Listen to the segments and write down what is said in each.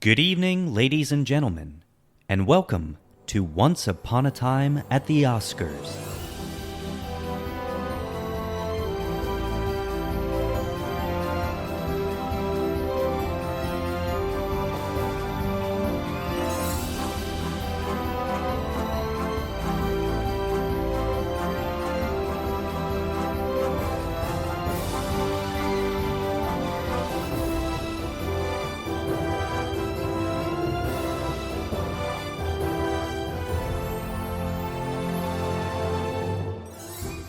Good evening, ladies and gentlemen, and welcome to Once Upon a Time at the Oscars.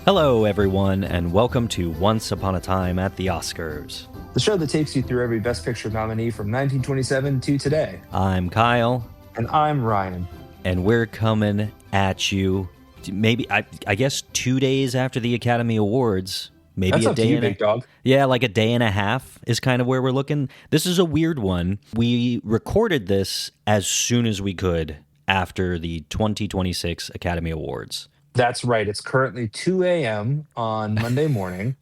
Hello, everyone, and welcome to Once Upon a Time at the Oscars. The show that takes you through every Best Picture nominee from 1927 to today. I'm Kyle. And I'm Ryan. And we're coming at you, maybe, I guess, 2 days after the Academy Awards. Maybe That's a up day to you, and big dog. Yeah, like a day and a half is kind of where we're looking. This is a weird one. We recorded this as soon as we could after the 2026 Academy Awards. That's right. It's currently 2 a.m. on Monday morning.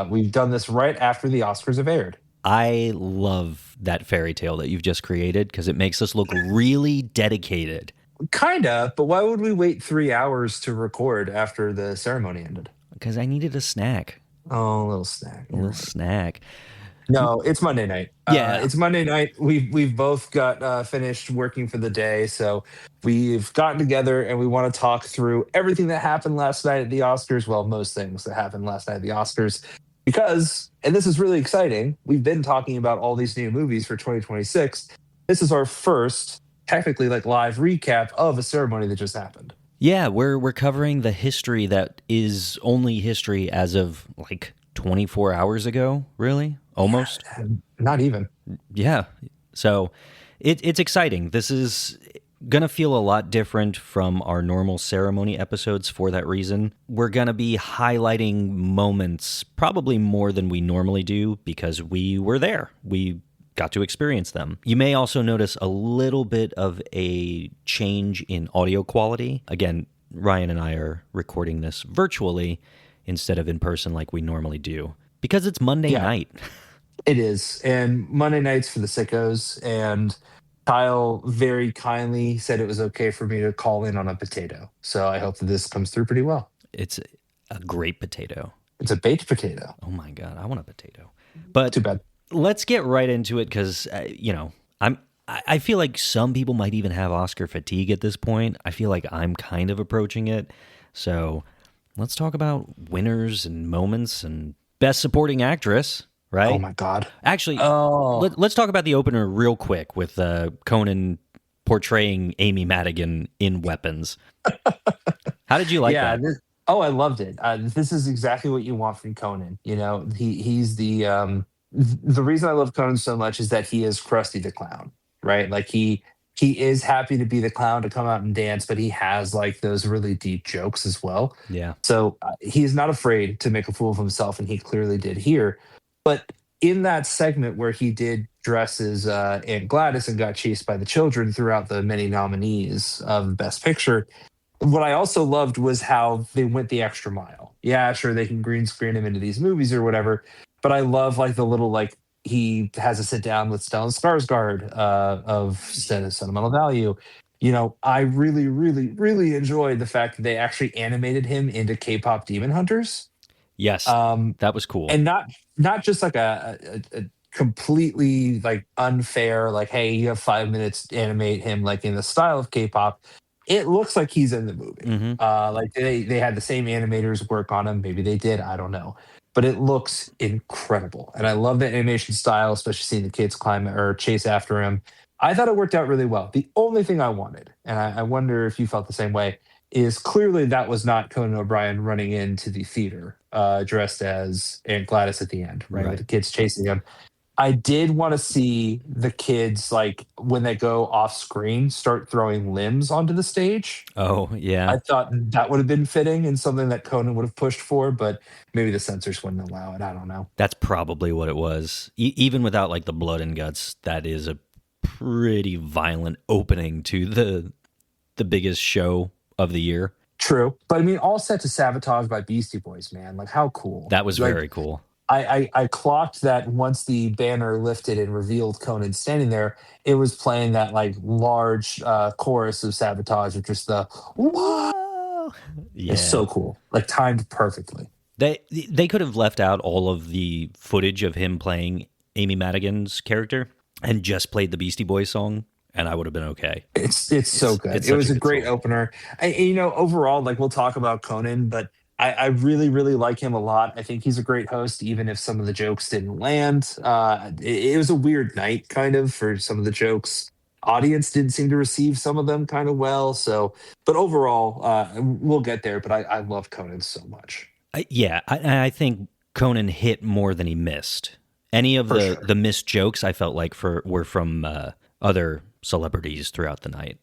We've done this right after the Oscars have aired. I love that fairy tale that you've just created because it makes us look really dedicated. Kinda, but why would we wait 3 hours to record after the ceremony ended? Because I needed a snack. Oh, a little snack. A little snack. No, it's Monday night. Yeah. It's Monday night. We've both got finished working for the day, so we've gotten together and we want to talk through everything that happened last night at the Oscars. Well, most things that happened last night at the Oscars, because, and this is really exciting, we've been talking about all these new movies for 2026. This is our first, technically, like live recap of a ceremony that just happened. Yeah, we're covering the history that is only history as of like 24 hours ago, really? Almost? Yeah, not even. Yeah. So it's exciting. This is going to feel a lot different from our normal ceremony episodes for that reason. We're going to be highlighting moments probably more than we normally do because we were there. We got to experience them. You may also notice a little bit of a change in audio quality. Again, Ryan and I are recording this virtually instead of in person like we normally do because it's Monday night. It is. And Monday nights for the sickos. And Kyle very kindly said it was okay for me to call in on a potato. So I hope that this comes through pretty well. It's a great potato. It's a baked potato. Oh my God, I want a potato. But too bad. Let's get right into it because, I feel like some people might even have Oscar fatigue at this point. I feel like I'm kind of approaching it. So let's talk about winners and moments and best supporting actress. Right? Oh my God! Actually, let's talk about the opener real quick with Conan portraying Amy Madigan in Weapons. How did you like that? I loved it. This is exactly what you want from Conan. You know, he's the reason I love Conan so much is that he is Krusty the Clown, right? Like he is happy to be the clown to come out and dance, but he has like those really deep jokes as well. Yeah. So he's not afraid to make a fool of himself, and he clearly did here. But in that segment where he did dress as Aunt Gladys and got chased by the children throughout the many nominees of Best Picture, what I also loved was how they went the extra mile. Yeah, sure, they can green screen him into these movies or whatever, but I love like the little like he has a sit down with Stellan Skarsgård of Sentimental Value. You know, I really, really, really enjoyed the fact that they actually animated him into K-pop Demon Hunters. Yes, that was cool, and not just like a completely like unfair like, hey, you have 5 minutes to animate him like in the style of K-pop. It looks like he's in the movie. Mm-hmm. Like they had the same animators work on him. Maybe they did. I don't know, but it looks incredible, and I love the animation style, especially seeing the kids climb or chase after him. I thought it worked out really well. The only thing I wanted, and I wonder if you felt the same way, is clearly that was not Conan O'Brien running into the theater dressed as Aunt Gladys at the end, right? With the kids chasing him. I did want to see the kids, like, when they go off screen, start throwing limbs onto the stage. Oh, yeah. I thought that would have been fitting and something that Conan would have pushed for, but maybe the censors wouldn't allow it. I don't know. That's probably what it was. Even without, like, the blood and guts, that is a pretty violent opening to the biggest show of the year. True. But I mean, all set to Sabotage by Beastie Boys, man. Like, how cool. That was very cool. I clocked that once the banner lifted and revealed Conan standing there, it was playing that like large chorus of Sabotage, of just the what? Whoa. It's Yeah. so cool, like timed perfectly. They could have left out all of the footage of him playing Amy Madigan's character and just played the Beastie Boys song, and I would have been okay. It's so good. It's It such was a a good great song. opener. Overall, like we'll talk about Conan, but I really, really like him a lot. I think he's a great host, even if some of the jokes didn't land. It was a weird night, kind of, for some of the jokes. Audience didn't seem to receive some of them kind of well. So, but overall, we'll get there. But I love Conan so much, I think Conan hit more than he missed. Any of for the sure. missed jokes I felt like were from other celebrities throughout the night.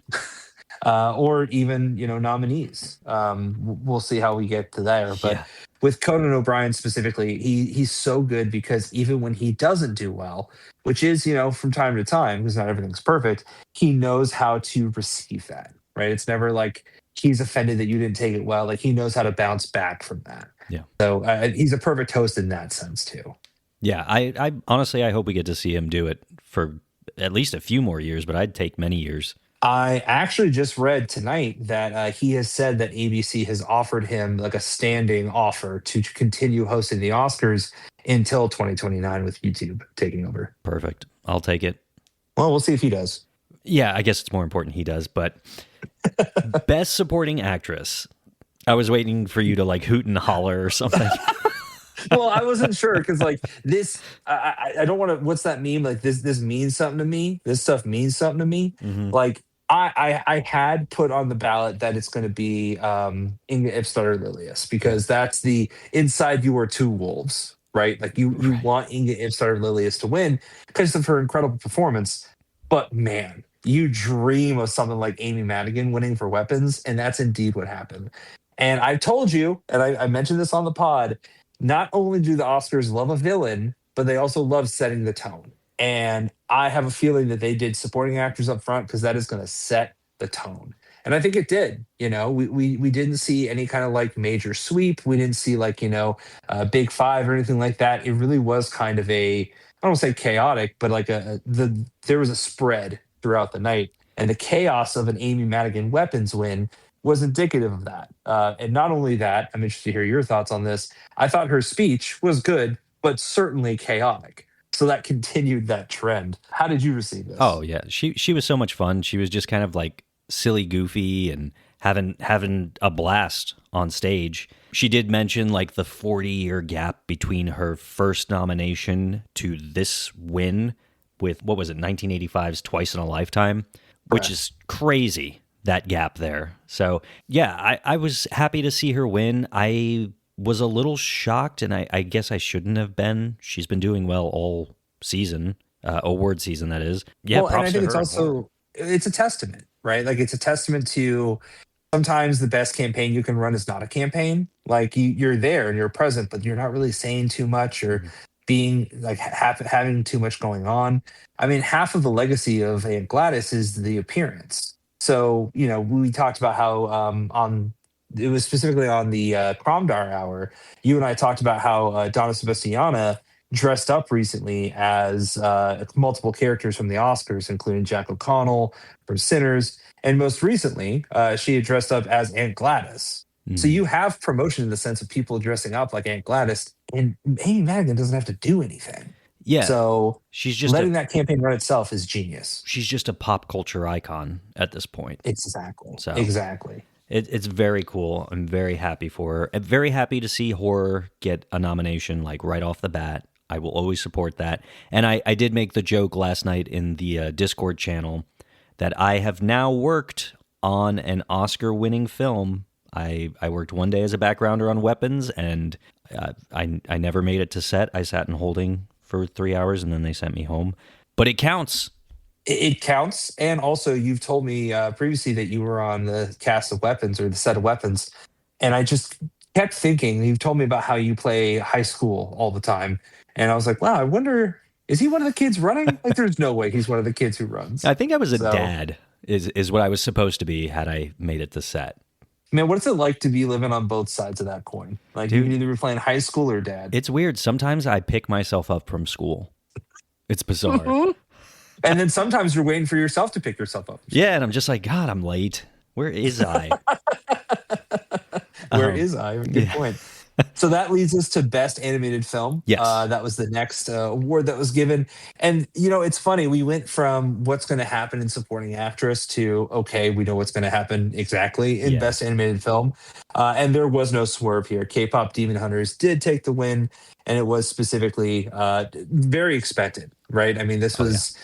Or even nominees. We'll see how we get to there. But Yeah, with Conan O'Brien specifically, he's so good because even when he doesn't do well, which is from time to time, because not everything's perfect, he knows how to receive that. Right? It's never like he's offended that you didn't take it well. Like he knows how to bounce back from that. yeah, So he's a perfect host in that sense too. yeah. I honestly I hope we get to see him do it for at least a few more years, but I'd take many years. I actually just read tonight that he has said that ABC has offered him like a standing offer to continue hosting the Oscars until 2029 with YouTube taking over. Perfect. I'll take it. Well, we'll see if he does. Yeah, I guess it's more important he does, but best supporting actress. I was waiting for you to like hoot and holler or something. Well, I wasn't sure because like this, I don't want to. What's that meme? Like this means something to me. This stuff means something to me. Hmm. Like I had put on the ballot that it's going to be Inga Ipsdottir Lilius because that's the inside you are two wolves, right? Like you Right. want Inga Ipsdottir Lilius to win because of her incredible performance. But man, you dream of something like Amy Madigan winning for Weapons, and that's indeed what happened. And I told you, and I mentioned this on the pod, not only do the Oscars love a villain, but they also love setting the tone. And I have a feeling that they did supporting actors up front because that is going to set the tone. And I think it did. We didn't see any kind of like major sweep. We didn't see like big five or anything like that. It really was kind of a, I don't want to say chaotic, but like there was a spread throughout the night, and the chaos of an Amy Madigan weapons win was indicative of that. And not only that, I'm interested to hear your thoughts on this. I thought her speech was good, but certainly chaotic. So that continued that trend. How did you receive Oh this? yeah, she was so much fun. She was just kind of like silly, goofy, and having a blast on stage. She did mention like the 40-year gap between her first nomination to this win with what was it, 1985's Twice in a Lifetime, which Correct. is crazy, that gap there. So yeah, I was happy to see her win. I was a little shocked, and I guess I shouldn't have been. She's been doing well all season, award season, that is. Yeah, Well, and I props to think it's her and horror. also it's a testament, right? Like it's a testament to sometimes the best campaign you can run is not a campaign. Like you're there and you're present, but you're not really saying too much or Mhm. being like having too much going on. I mean, half of the legacy of Aunt Gladys is the appearance. So we talked about how on it was specifically on the Cromdar hour. You and I talked about how Donna Sebastiana dressed up recently as multiple characters from the Oscars, including Jack O'Connell from Sinners, and most recently, she had dressed up as Aunt Gladys. So Mhm. you have promotion in the sense of people dressing up like Aunt Gladys, and Amy Madigan doesn't have to do anything. Yeah, So she's just a letting that campaign run itself is genius. she's just a pop culture icon at this point. Exactly. So Exactly. it's very cool. I'm very happy for her. I'm very happy to see horror get a nomination like right off the bat. I will always support that. And I did make the joke last night in the Discord channel that I have now worked on an Oscar winning film. I worked one day as a backgrounder on Weapons, and I never made it to set. I sat in holding for 3 hours, and then they sent me home. But it counts. It counts. And also, you've told me previously that you were on the cast of Weapons or the set of Weapons. And I just kept thinking, you've told me about how you play high school all the time. And I was like, wow, I wonder, is he one of the kids running? Like, there's no way he's one of the kids who runs. I think I was a So dad, is what I was supposed to be had I made it to set. Man, what's it like to be living on both sides of that coin? Like you can Dude, either be playing high school or dad. it's weird. Sometimes I pick myself up from school. It's bizarre. And then sometimes you're waiting for yourself to pick yourself up from Yeah, school. and I'm just like, God, I'm late. Where is I? Where is I? Good Yeah. point. So that leads us to best animated film. Yes. That was the next award that was given. And, it's funny. We went from what's going to happen in supporting actress to, okay, we know what's going to happen exactly in Yeah. best animated film. And there was no swerve here. K-pop Demon Hunters did take the win. And it was specifically very expected, right? I mean, this Oh, yeah. was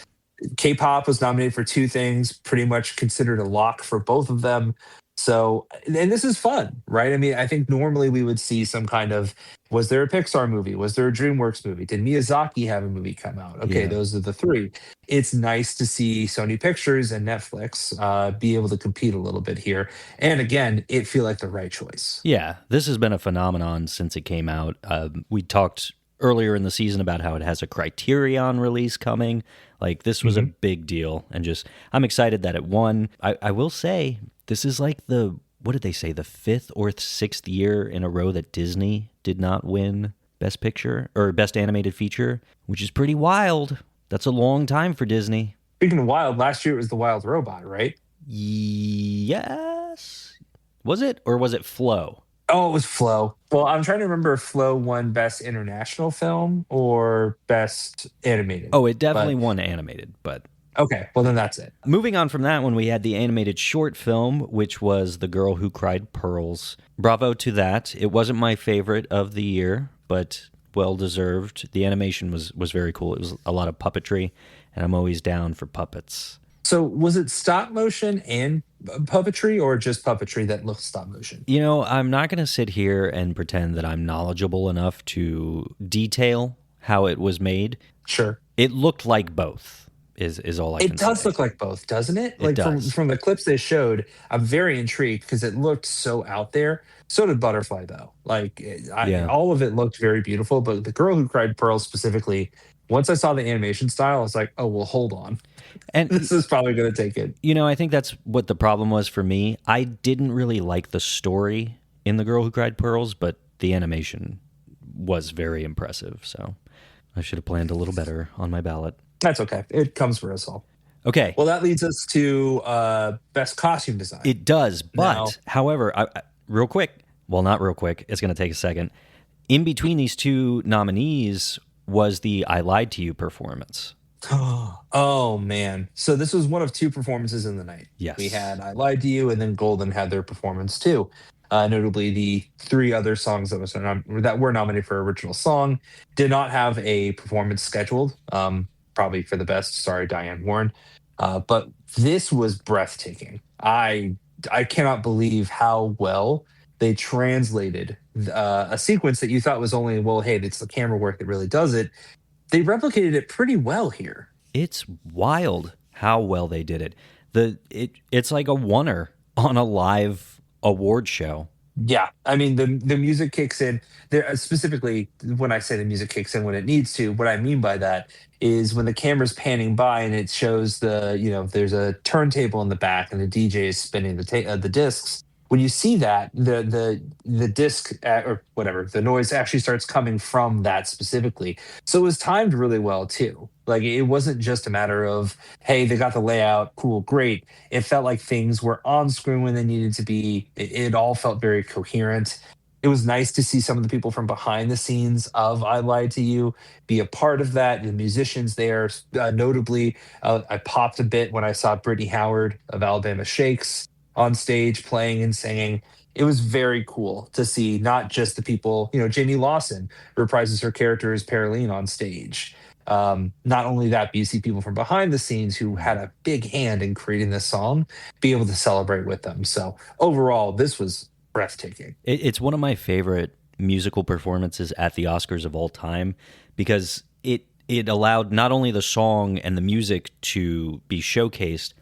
K-pop was nominated for two things, pretty much considered a lock for both of them. So, and this is fun, right? I mean, I think normally we would see some kind of, was there a Pixar movie? Was there a DreamWorks movie? Did Miyazaki have a movie come out? Okay, Yeah. those are the three. It's nice to see Sony Pictures and Netflix be able to compete a little bit here. And again, it feel like the right choice. Yeah. This has been a phenomenon since it came out. We talked earlier in the season about how it has a Criterion release coming. Like, this was a Mhm. big deal. And just, I'm excited that it won. I will say, this is like what did they say, the fifth or sixth year in a row that Disney did not win Best Picture or Best Animated Feature, which is pretty wild. That's a long time for Disney. Speaking of wild, last year it was The Wild Robot, right? Yes. Was it? Or was it Flow? Oh, it was Flow. Well, I'm trying to remember if Flow won Best International Film or Best Animated. Oh, it definitely But won animated, but okay, well then that's it. moving on from that one, we had the animated short film, which was The Girl Who Cried Pearls. Bravo to that. It wasn't my favorite of the year, but well deserved. The animation was very cool. It was a lot of puppetry, and I'm always down for puppets. So was it stop motion and puppetry or just puppetry that looked stop motion? I'm not going to sit here and pretend that I'm knowledgeable enough to detail how it was made. Sure. It looked like both, is all I It can does say. look like both, doesn't it? It Like from does. from the clips they showed, I'm very intrigued because it looked so out there. So did Butterfly though. Like Yeah. all of it looked very beautiful, but The Girl Who Cried Pearls specifically, once I saw the animation style, I was like, "Oh, well, hold on. And This is probably going to take it." I think that's what the problem was for me. I didn't really like the story in The Girl Who Cried Pearls, but the animation was very impressive. So I should have planned a little better on my ballot. That's okay. It comes for us all. Okay, Well, that leads us to best costume design. it does. Now, But, however, real quick, well, not real quick, it's going to take a second. In between these two nominees was the I Lied to You performance. oh man. So this was one of two performances in the night. Yes. We had I Lied to You and then Golden had their performance too. Notably, the three other songs that were nominated for original song did not have a performance scheduled. Probably for the best. Sorry, Diane Warren. But this was breathtaking. I cannot believe how well they translated a sequence that you thought was only, well, hey, it's the camera work that really does it. They replicated it pretty well here. It's wild how well they did it. It's like a oneer on a live award show. Yeah, I mean the music kicks in there specifically. When I say the music kicks in when it needs to, what I mean by that is when the camera's panning by and it shows there's a turntable in the back and the DJ is spinning the discs. When you see that, the disc or whatever, the noise actually starts coming from that specifically. So it was timed really well too. Like it wasn't just a matter of, hey, they got the layout, cool, great. It felt like things were on screen when they needed to be. It all felt very coherent. It was nice to see some of the people from behind the scenes of I Lied to You be a part of that. The musicians there, notably, I popped a bit when I saw Brittany Howard of Alabama Shakes on stage playing and singing. It was very cool to see not just the people, Jamie Lawson reprises her character as Paraline on stage. Not only that, but you see people from behind the scenes who had a big hand in creating this song be able to celebrate with them. So overall, this was breathtaking. It's one of my favorite musical performances at the Oscars of all time because it allowed not only the song and the music to be showcased,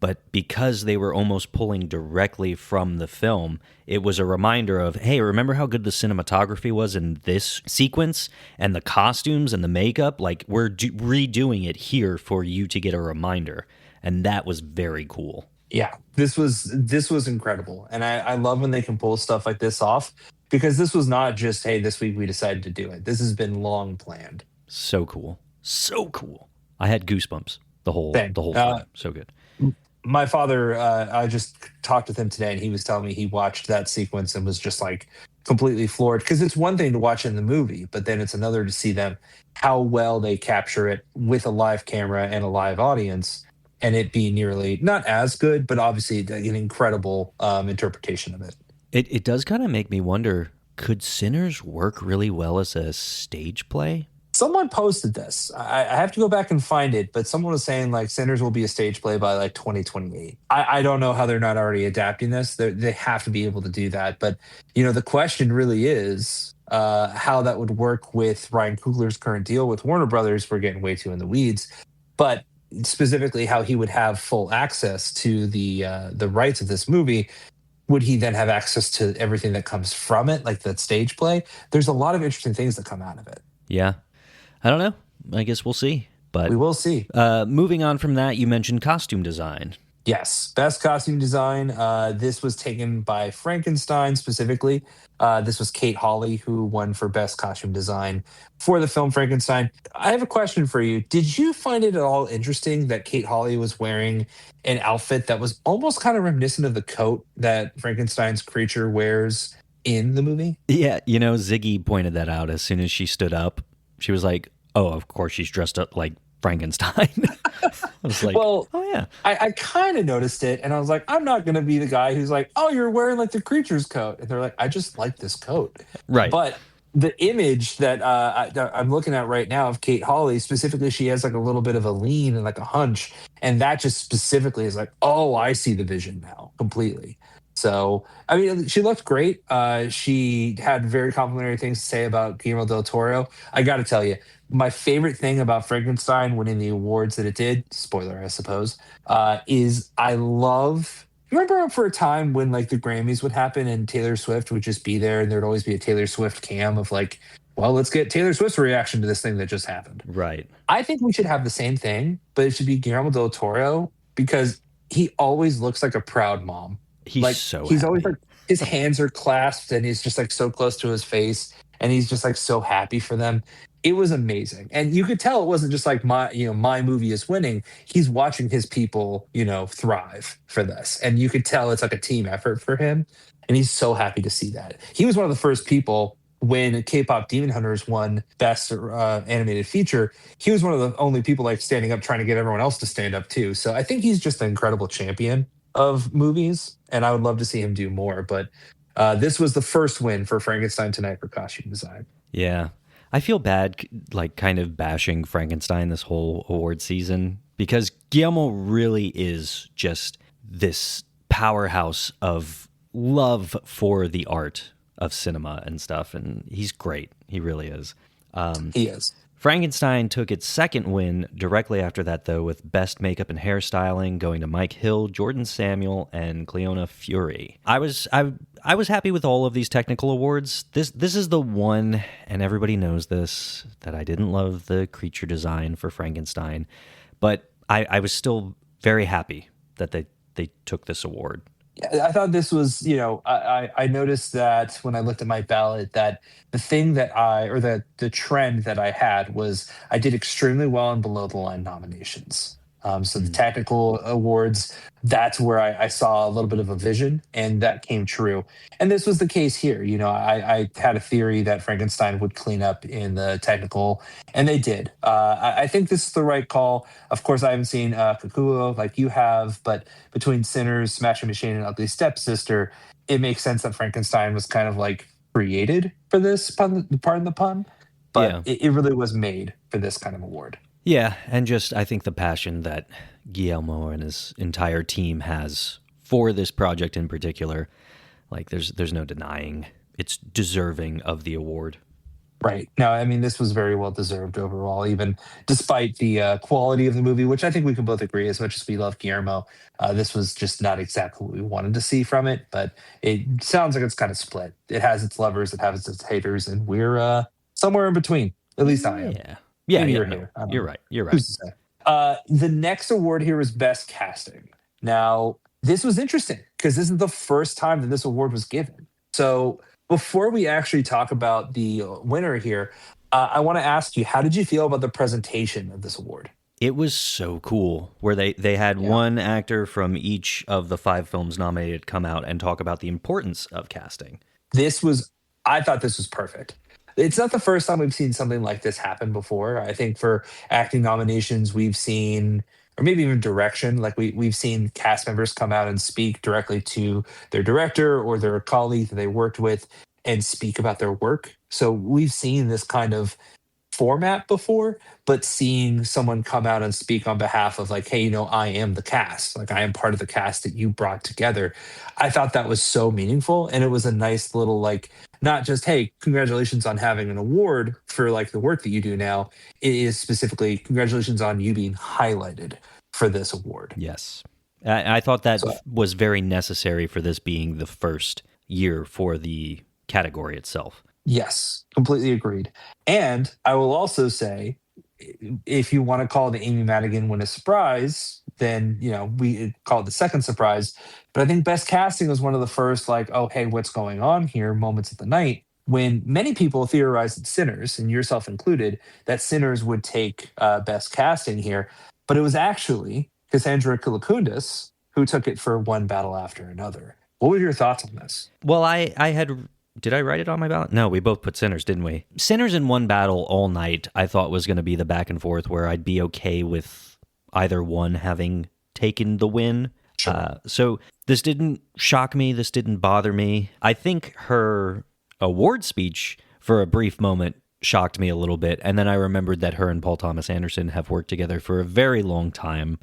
but because they were almost pulling directly from the film, it was a reminder of, hey, remember how good the cinematography was in this sequence and the costumes and the makeup? Like, we're redoing it here for you to get a reminder. And that was very cool. Yeah, this was incredible, and I love when they can pull stuff like this off because this was not just, hey, this week we decided to do it. This has been long planned. So cool. So cool. I had goosebumps Thing. the whole time. So good. My father, I just talked with him today, and he was telling me he watched that sequence and was just like completely floored because it's one thing to watch in the movie, but then it's another to see them how well they capture it with a live camera and a live audience, and it be nearly not as good, but obviously an incredible interpretation of it. It does kind of make me wonder, could Sinners work really well as a stage play? Someone posted this. I have to go back and find it, but someone was saying like Sinners will be a stage play by like 2028. I don't know how they're not already adapting this. They have to be able to do that. But the question really is how that would work with Ryan Coogler's current deal with Warner Brothers. We're getting way too in the weeds, but specifically how he would have full access to the rights of this movie. Would he then have access to everything that comes from it, like that stage play? There's a lot of interesting things that come out of it. Yeah. I don't know. I guess we'll see. But We will see. moving on from that, you mentioned costume design. Yes, best costume design. This was taken by Frankenstein specifically. This was Kate Hawley who won for best costume design for the film Frankenstein. I have a question for you. Did you find it at all interesting that Kate Hawley was wearing an outfit that was almost kind of reminiscent of the coat that Frankenstein's creature wears in the movie? Yeah, Ziggy pointed that out as soon as she stood up. She was like, "Oh, of course she's dressed up like Frankenstein." I was like, Well, "Oh yeah, I kind of noticed it, and I was like, I'm not going to be the guy who's like, oh, you're wearing like the creature's coat. And they're like, I just like this coat. right." But the image that that I'm looking at right now of Kate Hawley, specifically, she has like a little bit of a lean and like a hunch. And that just specifically is like, oh, I see the vision now completely. So, I mean, she looked great. She had very complimentary things to say about Guillermo del Toro. I got to tell you, my favorite thing about Frankenstein winning the awards that it did, spoiler, I suppose, is I love. Remember for a time when like the Grammys would happen and Taylor Swift would just be there and there'd always be a Taylor Swift cam of like, well, let's get Taylor Swift's reaction to this thing that just happened. Right. I think we should have the same thing, but it should be Guillermo del Toro because he always looks like a proud mom. He's Like so he's happy. always like his hands are clasped and he's just like so close to his face and he's just like so happy for them. It was amazing. And you could tell it wasn't just like my movie is winning. He's watching his people, thrive for this. And you could tell it's like a team effort for him. And he's so happy to see that. He was one of the first people when K-pop Demon Hunters won best animated feature. He was one of the only people like standing up trying to get everyone else to stand up too. So I think he's just an incredible champion of movies, and I would love to see him do more. But this was the first win for Frankenstein tonight for costume design. Yeah. I feel bad, like, kind of bashing Frankenstein this whole award season because Guillermo really is just this powerhouse of love for the art of cinema and stuff. And he's great. He really is. He is. Frankenstein took its second win directly after that, though, with Best Makeup and Hairstyling going to Mike Hill, Jordan Samuel, and Cleona Fury. I was happy with all of these technical awards. This is the one, and everybody knows this, that I didn't love the creature design for Frankenstein, but I was still very happy that they took this award. Yeah, I thought this was, I noticed that when I looked at my ballot that the thing that or the trend that I had was I did extremely well in below the line nominations. So the technical awards, that's where I saw a little bit of a vision, and that came true. And this was the case here. I had a theory that Frankenstein would clean up in the technical, and they did. I think this is the right call. Of course, I haven't seen Kakuo like you have, but between Sinners, Smashing Machine, and Ugly Stepsister, it makes sense that Frankenstein was kind of like created for this, pardon the pun, but Yeah. it really was made for this kind of award. Yeah, and just I think the passion that Guillermo and his entire team has for this project in particular, like there's no denying it's deserving of the award. Right. No, I mean, this was very well deserved overall, even despite the quality of the movie, which I think we can both agree, as much as we love Guillermo, this was just not exactly what we wanted to see from it. But it sounds like it's kind of split. It has its lovers, it has its haters, and we're somewhere in between. At least I am. Yeah. Yeah, Maybe yeah, you're no, here. I don't you're know. right. You're right. Who's to say? The next award here is Best Casting. Now, this was interesting because this is the first time that this award was given. So before we actually talk about the winner here, I want to ask you, how did you feel about the presentation of this award? It was so cool where they had Yeah. one actor from each of the 5 films nominated come out and talk about the importance of casting. This was, I thought this was perfect. It's not the first time we've seen something like this happen before. I think for acting nominations, we've seen, or maybe even direction, like we've seen cast members come out and speak directly to their director or their colleague that they worked with and speak about their work. So we've seen this kind of format before, but seeing someone come out and speak on behalf of like, hey, I am the cast, like I am part of the cast that you brought together. I thought that was so meaningful. And it was a nice little like, not just, hey, congratulations on having an award for like the work that you do now. It is specifically congratulations on you being highlighted for this award. Yes. I thought that So was very necessary for this being the first year for the category itself. yes, completely agreed. And I will also say, if you want to call the Amy Madigan win a surprise, then we call it the second surprise. But I think best casting was one of the first, like, oh hey, what's going on here? Moments of the night when many people theorized that Sinners, and yourself included, that Sinners would take best casting here, but it was actually Cassandra Kalakundis who took it for One Battle After Another. What were your thoughts on this? Well, I had. Did I write it on my ballot? No, we both put Sinners, didn't we? Sinners in One Battle All Night, I thought was going to be the back and forth where I'd be okay with either one having taken the win. Sure. So this didn't shock me. This didn't bother me. I think her award speech for a brief moment shocked me a little bit. And then I remembered that her and Paul Thomas Anderson have worked together for a very long time.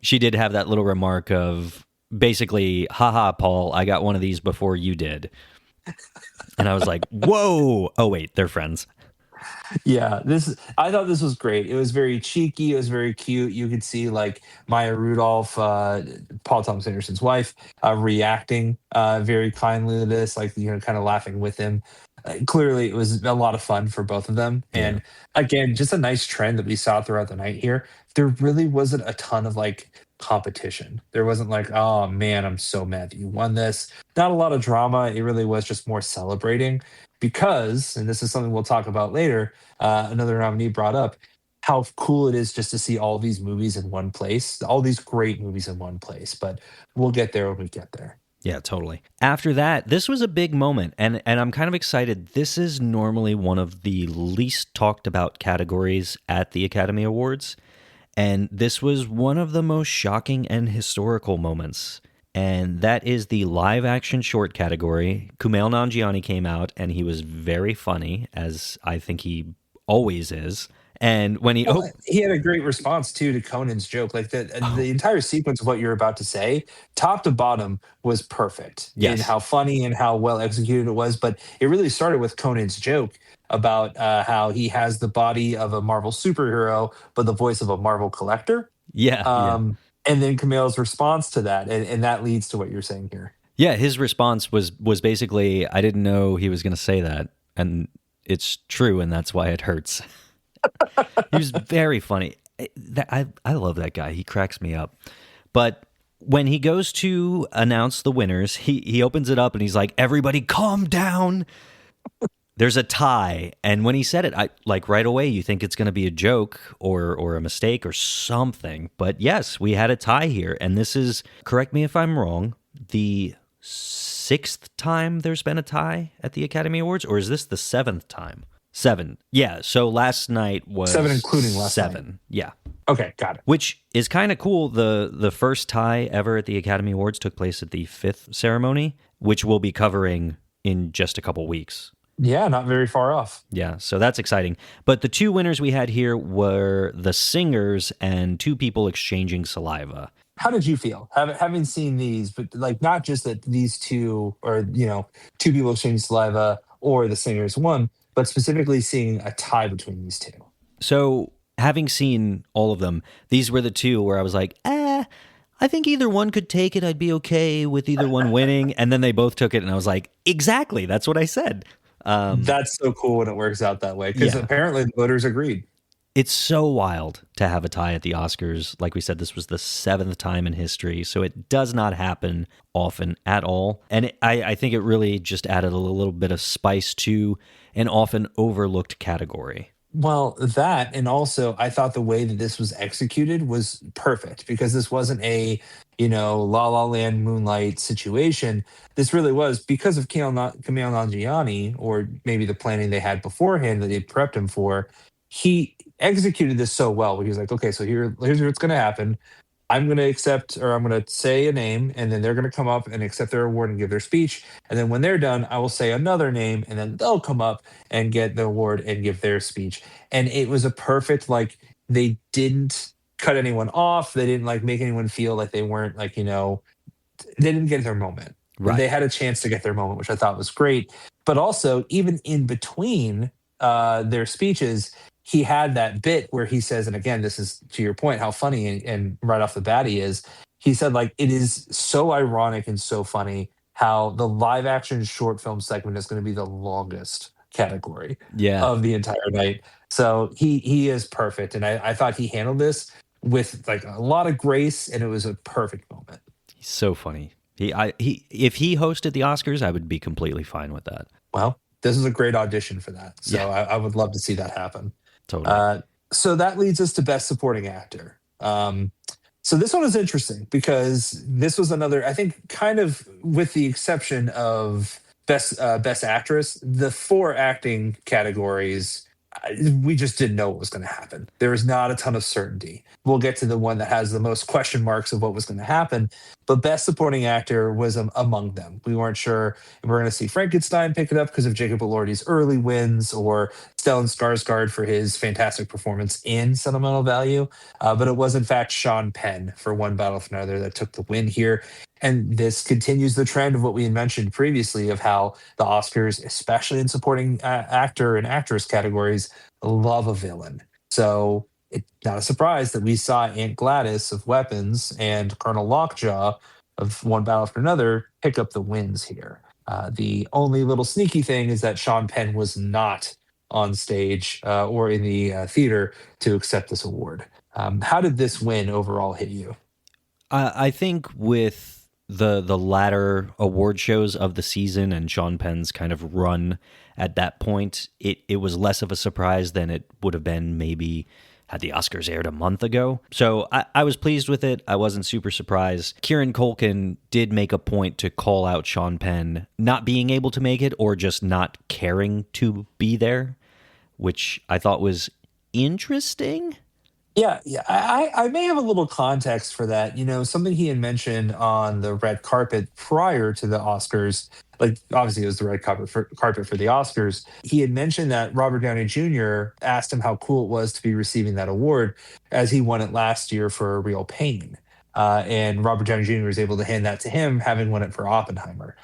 She did have that little remark of basically, haha, Paul, I got one of these before you did. And I was like, whoa. Oh, wait, they're friends. Yeah, I thought this was great. It was very cheeky. It was very cute. You could see like Maya Rudolph, Paul Thomas Anderson's wife, reacting very kindly to this, like kind of laughing with him. Clearly, it was a lot of fun for both of them. Yeah. And again, just a nice trend that we saw throughout the night here. There really wasn't a ton of like competition. There wasn't like, oh man, I'm so mad that you won this. Not a lot of drama. It really was just more celebrating because, and this is something we'll talk about later, another nominee brought up how cool it is just to see all these movies in one place, all these great movies in one place. But we'll get there when we get there. Yeah, totally. After that, this was a big moment, and I'm kind of excited. This is normally one of the least talked about categories at the Academy Awards, and this was one of the most shocking and historical moments. And that is the live action short category. Kumail Nanjiani came out, and he was very funny, as I think he always is. And when He had a great response too to Conan's joke. Like the entire sequence of what you're about to say, top to bottom, was perfect in Yes. how funny and how well executed it was. But it really started with Conan's joke about how he has the body of a Marvel superhero, but the voice of a Marvel collector. Yeah, And then Camille's response to that, and that leads to what you're saying here. Yeah, his response was basically, I didn't know he was going to say that, and it's true, and that's why it hurts. He was very funny. I love that guy. He cracks me up. But when he goes to announce the winners, he opens it up and he's like, everybody calm down. There's a tie. And when he said it, I like right away, you think it's going to be a joke or a mistake or something. But yes, we had a tie here. And this is, correct me if I'm wrong, the 6th time there's been a tie at the Academy Awards, or is this the 7th time? 7. Yeah. So last night was 7, including last 7. night. Yeah. Okay, got it. Which is kind of cool. The first tie ever at the Academy Awards took place at the 5th ceremony, which we'll be covering in just a couple weeks. Yeah, not very far off. Yeah, so that's exciting. But the 2 winners we had here were the singers and 2 people exchanging saliva. How did you feel having seen these, but like not just that these two, or 2 people exchanging saliva or the singers won, but specifically seeing a tie between these 2? So having seen all of them, these were the 2 where I was like, I think either one could take it. I'd be okay with either one winning. And then they both took it, and I was like, exactly, that's what I said. That's so cool when it works out that way, because Yeah. apparently the voters agreed. It's so wild to have a tie at the Oscars. Like we said, this was the 7th time in history, so it does not happen often at all. And I think it really just added a little bit of spice to an often overlooked category. Well, that, and also I thought the way that this was executed was perfect because this wasn't a, La La Land Moonlight situation. This really was because of Kumail Nanjiani, or maybe the planning they had beforehand that they prepped him for. He executed this so well. Where he was like, okay, so here's what's going to happen. I'm going to accept, or I'm going to say a name, and then they're going to come up and accept their award and give their speech. And then when they're done, I will say another name, and then they'll come up and get the award and give their speech. And it was a perfect, like, they didn't cut anyone off. They didn't like make anyone feel like they weren't like, they didn't get their moment. Right. They had a chance to get their moment, which I thought was great. But also, even in between their speeches, he had that bit where he says, and again, this is to your point, how funny and right off the bat he is. He said, like, it is so ironic and so funny how the live action short film segment is going to be the longest category Yeah. of the entire night. So he is perfect. And I thought he handled this with like a lot of grace, and it was a perfect moment. He's so funny. If he hosted the Oscars, I would be completely fine with that. Well, this is a great audition for that. So Yeah. I would love to see that happen. Totally. So that leads us to Best Supporting Actor. So this one is interesting because this was another, I think, kind of with the exception of Best Actress, the 4 acting categories, we just didn't know what was going to happen. There was not a ton of certainty. We'll get to the one that has the most question marks of what was going to happen, but Best Supporting Actor was among them. We weren't sure if we were going to see Frankenstein pick it up because of Jacob Elordi's early wins, or Stellan Skarsgård for his fantastic performance in Sentimental Value, but it was in fact Sean Penn for One Battle for Another that took the win here. And this continues the trend of what we had mentioned previously of how the Oscars, especially in supporting actor and actress categories, love a villain. So it's not a surprise that we saw Aunt Gladys of Weapons and Colonel Lockjaw of One Battle for Another pick up the wins here. The only little sneaky thing is that Sean Penn was not on stage or in the theater to accept this award. How did this win overall hit you? I think with the latter award shows of the season and Sean Penn's kind of run at that point, it was less of a surprise than it would have been maybe had the Oscars aired a month ago. So I was pleased with it. I wasn't super surprised. Kieran Culkin did make a point to call out Sean Penn not being able to make it or just not caring to be there, which I thought was interesting. Yeah. I may have a little context for that. Something he had mentioned on the red carpet prior to the Oscars, like obviously it was the red carpet for the Oscars. He had mentioned that Robert Downey Jr. asked him how cool it was to be receiving that award as he won it last year for Real Pain. And Robert Downey Jr. was able to hand that to him, having won it for Oppenheimer.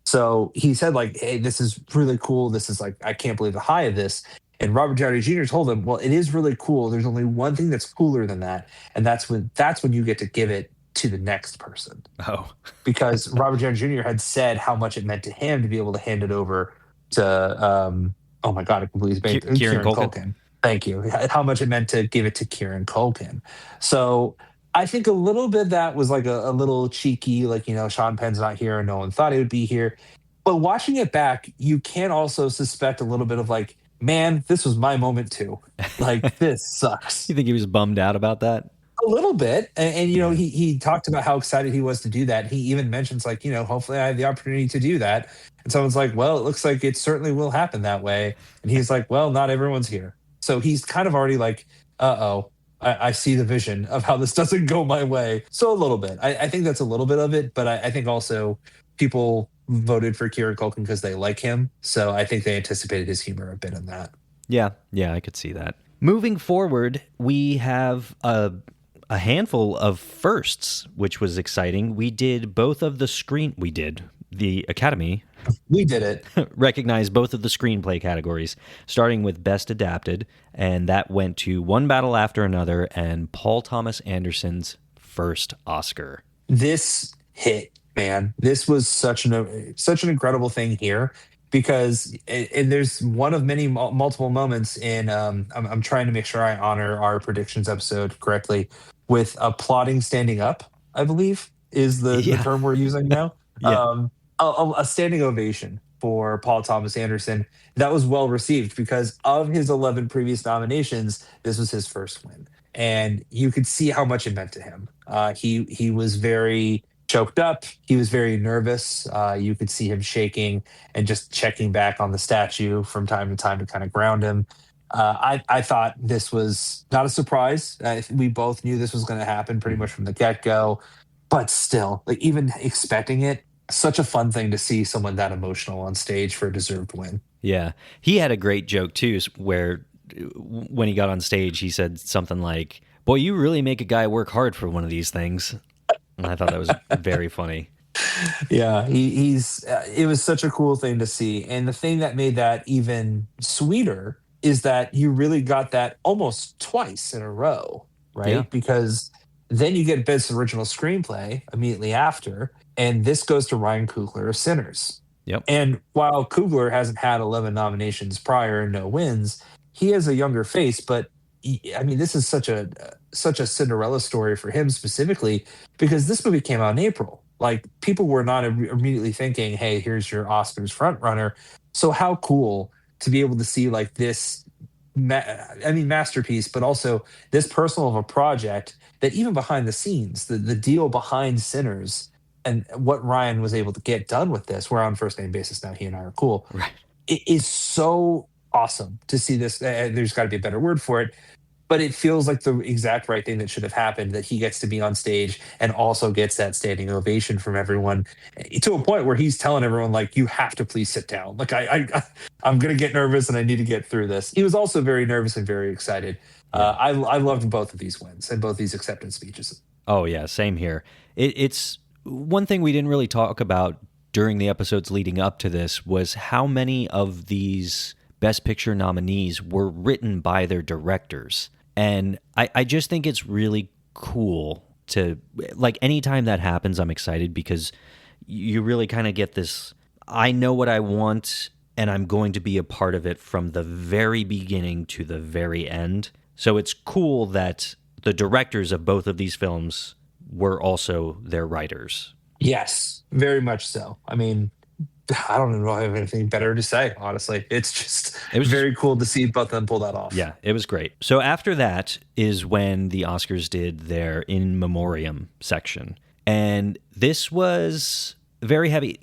So he said, like, hey, this is really cool. This is like, I can't believe the high of this. And Robert Downey Jr. told him, well, it is really cool. There's only one thing that's cooler than that. And that's when you get to give it to the next person. Oh. Because Robert Downey Jr. had said how much it meant to him to be able to hand it over to, oh my God, I completely spanked Kieran Culkin. Thank you. How much it meant to give it to Kieran Culkin. So I think a little bit that was like a little cheeky, like, Sean Penn's not here and no one thought he would be here. But watching it back, you can also suspect a little bit of like, man, this was my moment too. Like, this sucks. You think he was bummed out about that? A little bit. And he talked about how excited he was to do that. He even mentions like, hopefully I have the opportunity to do that. And someone's like, well, it looks like it certainly will happen that way. And he's like, well, not everyone's here. So he's kind of already like, I see the vision of how this doesn't go my way. So a little bit. I think that's a little bit of it. But I think also people voted for Kieran Culkin because they like him. So I think they anticipated his humor a bit in that. Yeah, I could see that. Moving forward, we have a handful of firsts, which was exciting. We did the Academy. We did it. Recognized both of the screenplay categories, starting with Best Adapted, and that went to One Battle After Another and Paul Thomas Anderson's first Oscar. This hit, man. This was such an incredible thing here. because and there's one of many multiple moments in I'm trying to make sure I honor our predictions episode correctly with applauding standing up, I believe is the Yeah. term we're using now. Yeah. A standing ovation for Paul Thomas Anderson that was well received because of his 11 previous nominations. This was his first win, and you could see how much it meant to him. He was very choked up. He was very nervous. You could see him shaking and just checking back on the statue from time to time to kind of ground him. I thought this was not a surprise. We both knew this was going to happen pretty much from the get go, but still, like even expecting it, such a fun thing to see someone that emotional on stage for a deserved win. Yeah. He had a great joke too, where when he got on stage, he said something like, "Boy, you really make a guy work hard for one of these things." And I thought that was very funny. Yeah, he's it was such a cool thing to see. And the thing that made that even sweeter is that you really got that almost twice in a row, Yeah. right? Because then you get Best Original Screenplay immediately after, and this goes to Ryan Coogler of Sinners. Yep. And while Coogler hasn't had 11 nominations prior and no wins, he has a younger face, but I mean, this is such a Cinderella story for him specifically because this movie came out in April. Like people were not immediately thinking, "Hey, here's your Oscars front runner." So how cool to be able to see like this, masterpiece, but also this personal of a project that even behind the scenes, the deal behind Sinners and what Ryan was able to get done with this. We're on first name basis now. He and I are cool. Right. It is so awesome to see this. There's got to be a better word for it, but it feels like the exact right thing that should have happened, that he gets to be on stage and also gets that standing ovation from everyone, to a point where he's telling everyone like, you have to please sit down. Like I'm going to get nervous and I need to get through this. He was also very nervous and very excited. Yeah. I loved both of these wins and both these acceptance speeches. Oh, yeah. Same here. It's one thing we didn't really talk about during the episodes leading up to this was how many of these Best Picture nominees were written by their directors. And I just think it's really cool to, like, anytime that happens, I'm excited because you really kind of get this, I know what I want and I'm going to be a part of it from the very beginning to the very end. So it's cool that the directors of both of these films were also their writers. Yes, very much so. I mean, I don't know if I have anything better to say, honestly. It's just It was very cool to see both of them pull that off. Yeah, it was great. So after that is when the Oscars did their in memoriam section. And this was very heavy.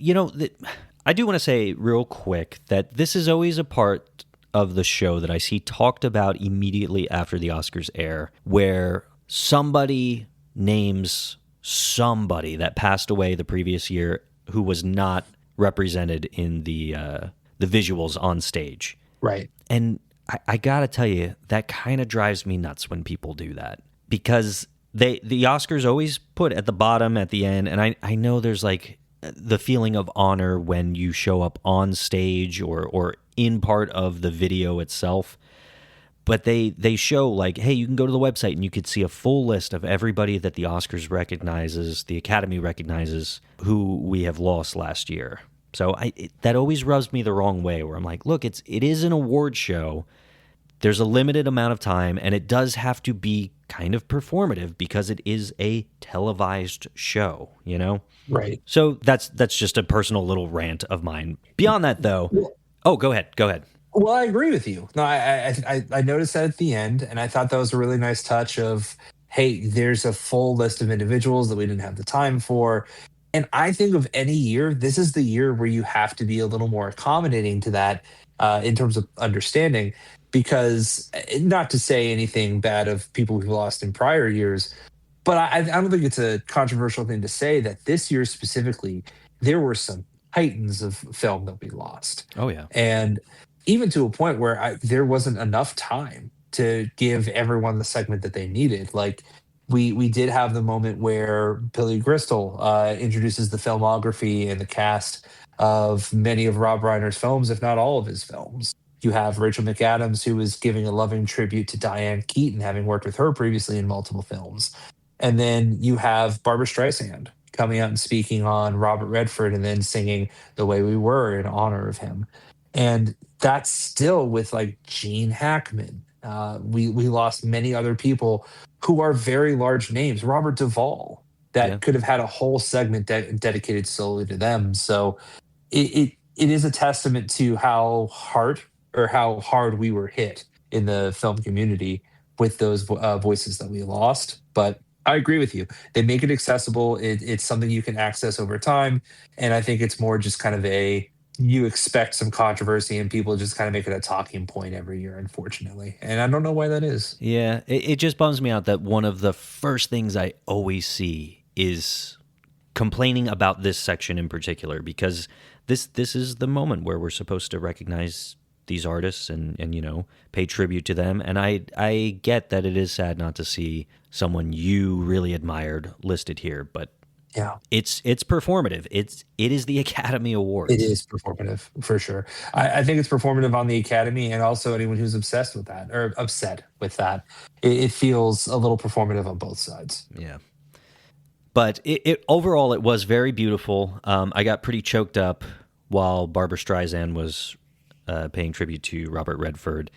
I do want to say real quick that this is always a part of the show that I see talked about immediately after the Oscars air, where somebody names somebody that passed away the previous year who was not represented in the visuals on stage. Right. And I gotta tell you, that kind of drives me nuts when people do that, because the Oscars always put at the bottom at the end, and I know there's like the feeling of honor when you show up on stage or in part of the video itself. But they show like, hey, you can go to the website and you could see a full list of everybody that the Oscars recognizes, the Academy recognizes, who we have lost last year. So that always rubs me the wrong way, where I'm like, look, it is an award show. There's a limited amount of time, and it does have to be kind of performative because it is a televised show, Right. So that's just a personal little rant of mine. Beyond that, though, go ahead. Well, I agree with you. No, I noticed that at the end, and I thought that was a really nice touch of, hey, there's a full list of individuals that we didn't have the time for. And I think of any year, this is the year where you have to be a little more accommodating to that in terms of understanding, because not to say anything bad of people who lost in prior years, but I don't think it's a controversial thing to say that this year specifically, there were some titans of film that we lost. Oh, yeah. And even to a point where there wasn't enough time to give everyone the segment that they needed. Like we did have the moment where Billy Crystal introduces the filmography and the cast of many of Rob Reiner's films, if not all of his films. You have Rachel McAdams, who is giving a loving tribute to Diane Keaton, having worked with her previously in multiple films. And then you have Barbara Streisand coming out and speaking on Robert Redford and then singing The Way We Were in honor of him. And that's still with like Gene Hackman. We lost many other people who are very large names. Robert Duvall, Yeah. that could have had a whole segment dedicated solely to them. So it is a testament to how hard we were hit in the film community with those voices that we lost. But I agree with you. They make it accessible. It's something you can access over time, and I think it's more just kind of a you expect some controversy and people just kind of make it a talking point every year, unfortunately. And I don't know why that is. Yeah, it just bums me out that one of the first things I always see is complaining about this section in particular, because this is the moment where we're supposed to recognize these artists and pay tribute to them. And I get that it is sad not to see someone you really admired listed here, but Yeah. it's performative. It is the Academy It Awards. is performative for sure. I think it's performative on the Academy and also anyone who's obsessed with that or upset with that. It feels a little performative on both sides. Yeah. But it overall, it was very beautiful. I got pretty choked up while Barbara Streisand was paying tribute to Robert Redford.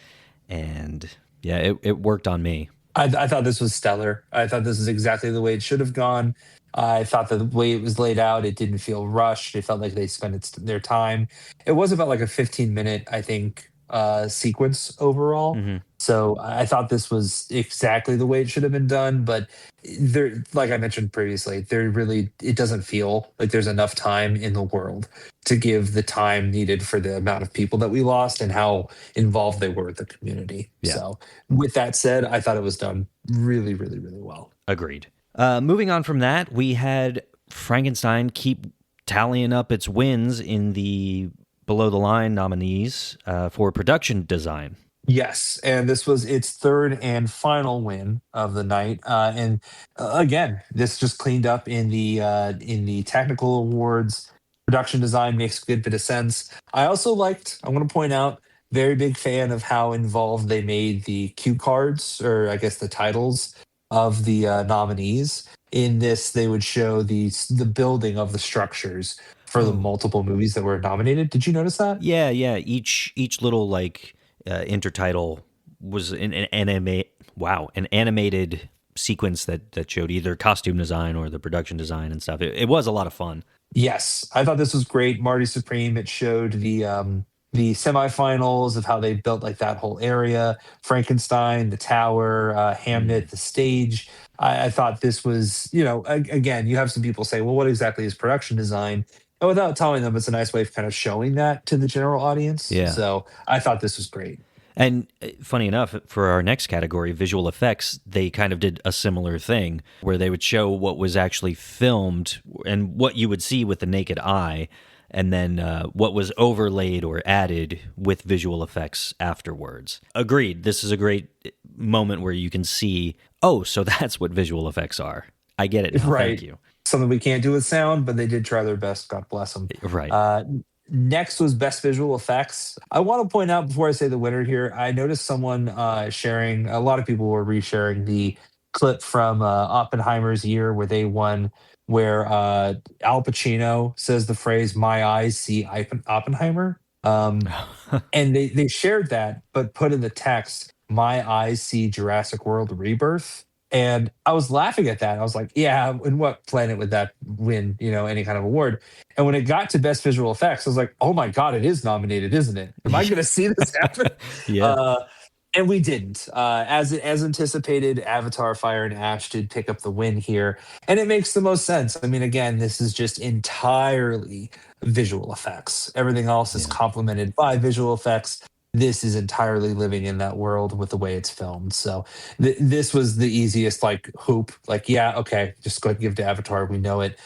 And yeah, it worked on me. I thought this was stellar. I thought this is exactly the way it should have gone. I thought that the way it was laid out, it didn't feel rushed. It felt like they spent their time. It was about like a 15-minute, I think, sequence overall. Hmm. So I thought this was exactly the way it should have been done. But there, like I mentioned previously, it doesn't feel like there's enough time in the world to give the time needed for the amount of people that we lost and how involved they were with the community. Yeah. So with that said, I thought it was done really, really, really well. Agreed. Moving on from that, we had Frankenstein keep tallying up its wins in the below the line nominees for production design. Yes, and this was its third and final win of the night. And again, this just cleaned up in the technical awards. Production design makes a good bit of sense. I also liked. I want to point out, very big fan of how involved they made the cue cards, or I guess the titles of the nominees. In this, they would show the building of the structures for the Oh. multiple movies that were nominated. Did you notice that? Yeah, yeah. Each little like intertitle was an animated sequence that showed either costume design or the production design and stuff. It was a lot of fun. Yes, I thought this was great. Marty Supreme. It showed the semifinals of how they built like that whole area, Frankenstein, the tower, Hamnet, the stage. I thought this was, again, you have some people say, well, what exactly is production design? And without telling them, it's a nice way of kind of showing that to the general audience. Yeah. So I thought this was great. And funny enough, for our next category, visual effects, they kind of did a similar thing where they would show what was actually filmed and what you would see with the naked eye, and then what was overlaid or added with visual effects afterwards. Agreed. This is a great moment where you can see, oh, so that's what visual effects are. I get it now. Right. Thank you. Something we can't do with sound, but they did try their best. God bless them. Right. Next was best visual effects. I want to point out before I say the winner here, I noticed someone sharing, a lot of people were resharing the clip from Oppenheimer's year where they won, where Al Pacino says the phrase, "My eyes see Oppenheimer." And they shared that, but put in the text, "My eyes see Jurassic World Rebirth." And I was laughing at that. I was like, yeah, in what planet would that win, any kind of award? And when it got to best visual effects, I was like, oh my God, it is nominated, isn't it? Am I going to see this happen? Yeah. And we didn't. As anticipated, Avatar Fire and Ash did pick up the win here. And it makes the most sense. I mean, again, this is just entirely visual effects. Everything else is complemented by visual effects. This is entirely living in that world with the way it's filmed. So this was the easiest hoop. Yeah, okay, just go ahead and give it to Avatar. We know it.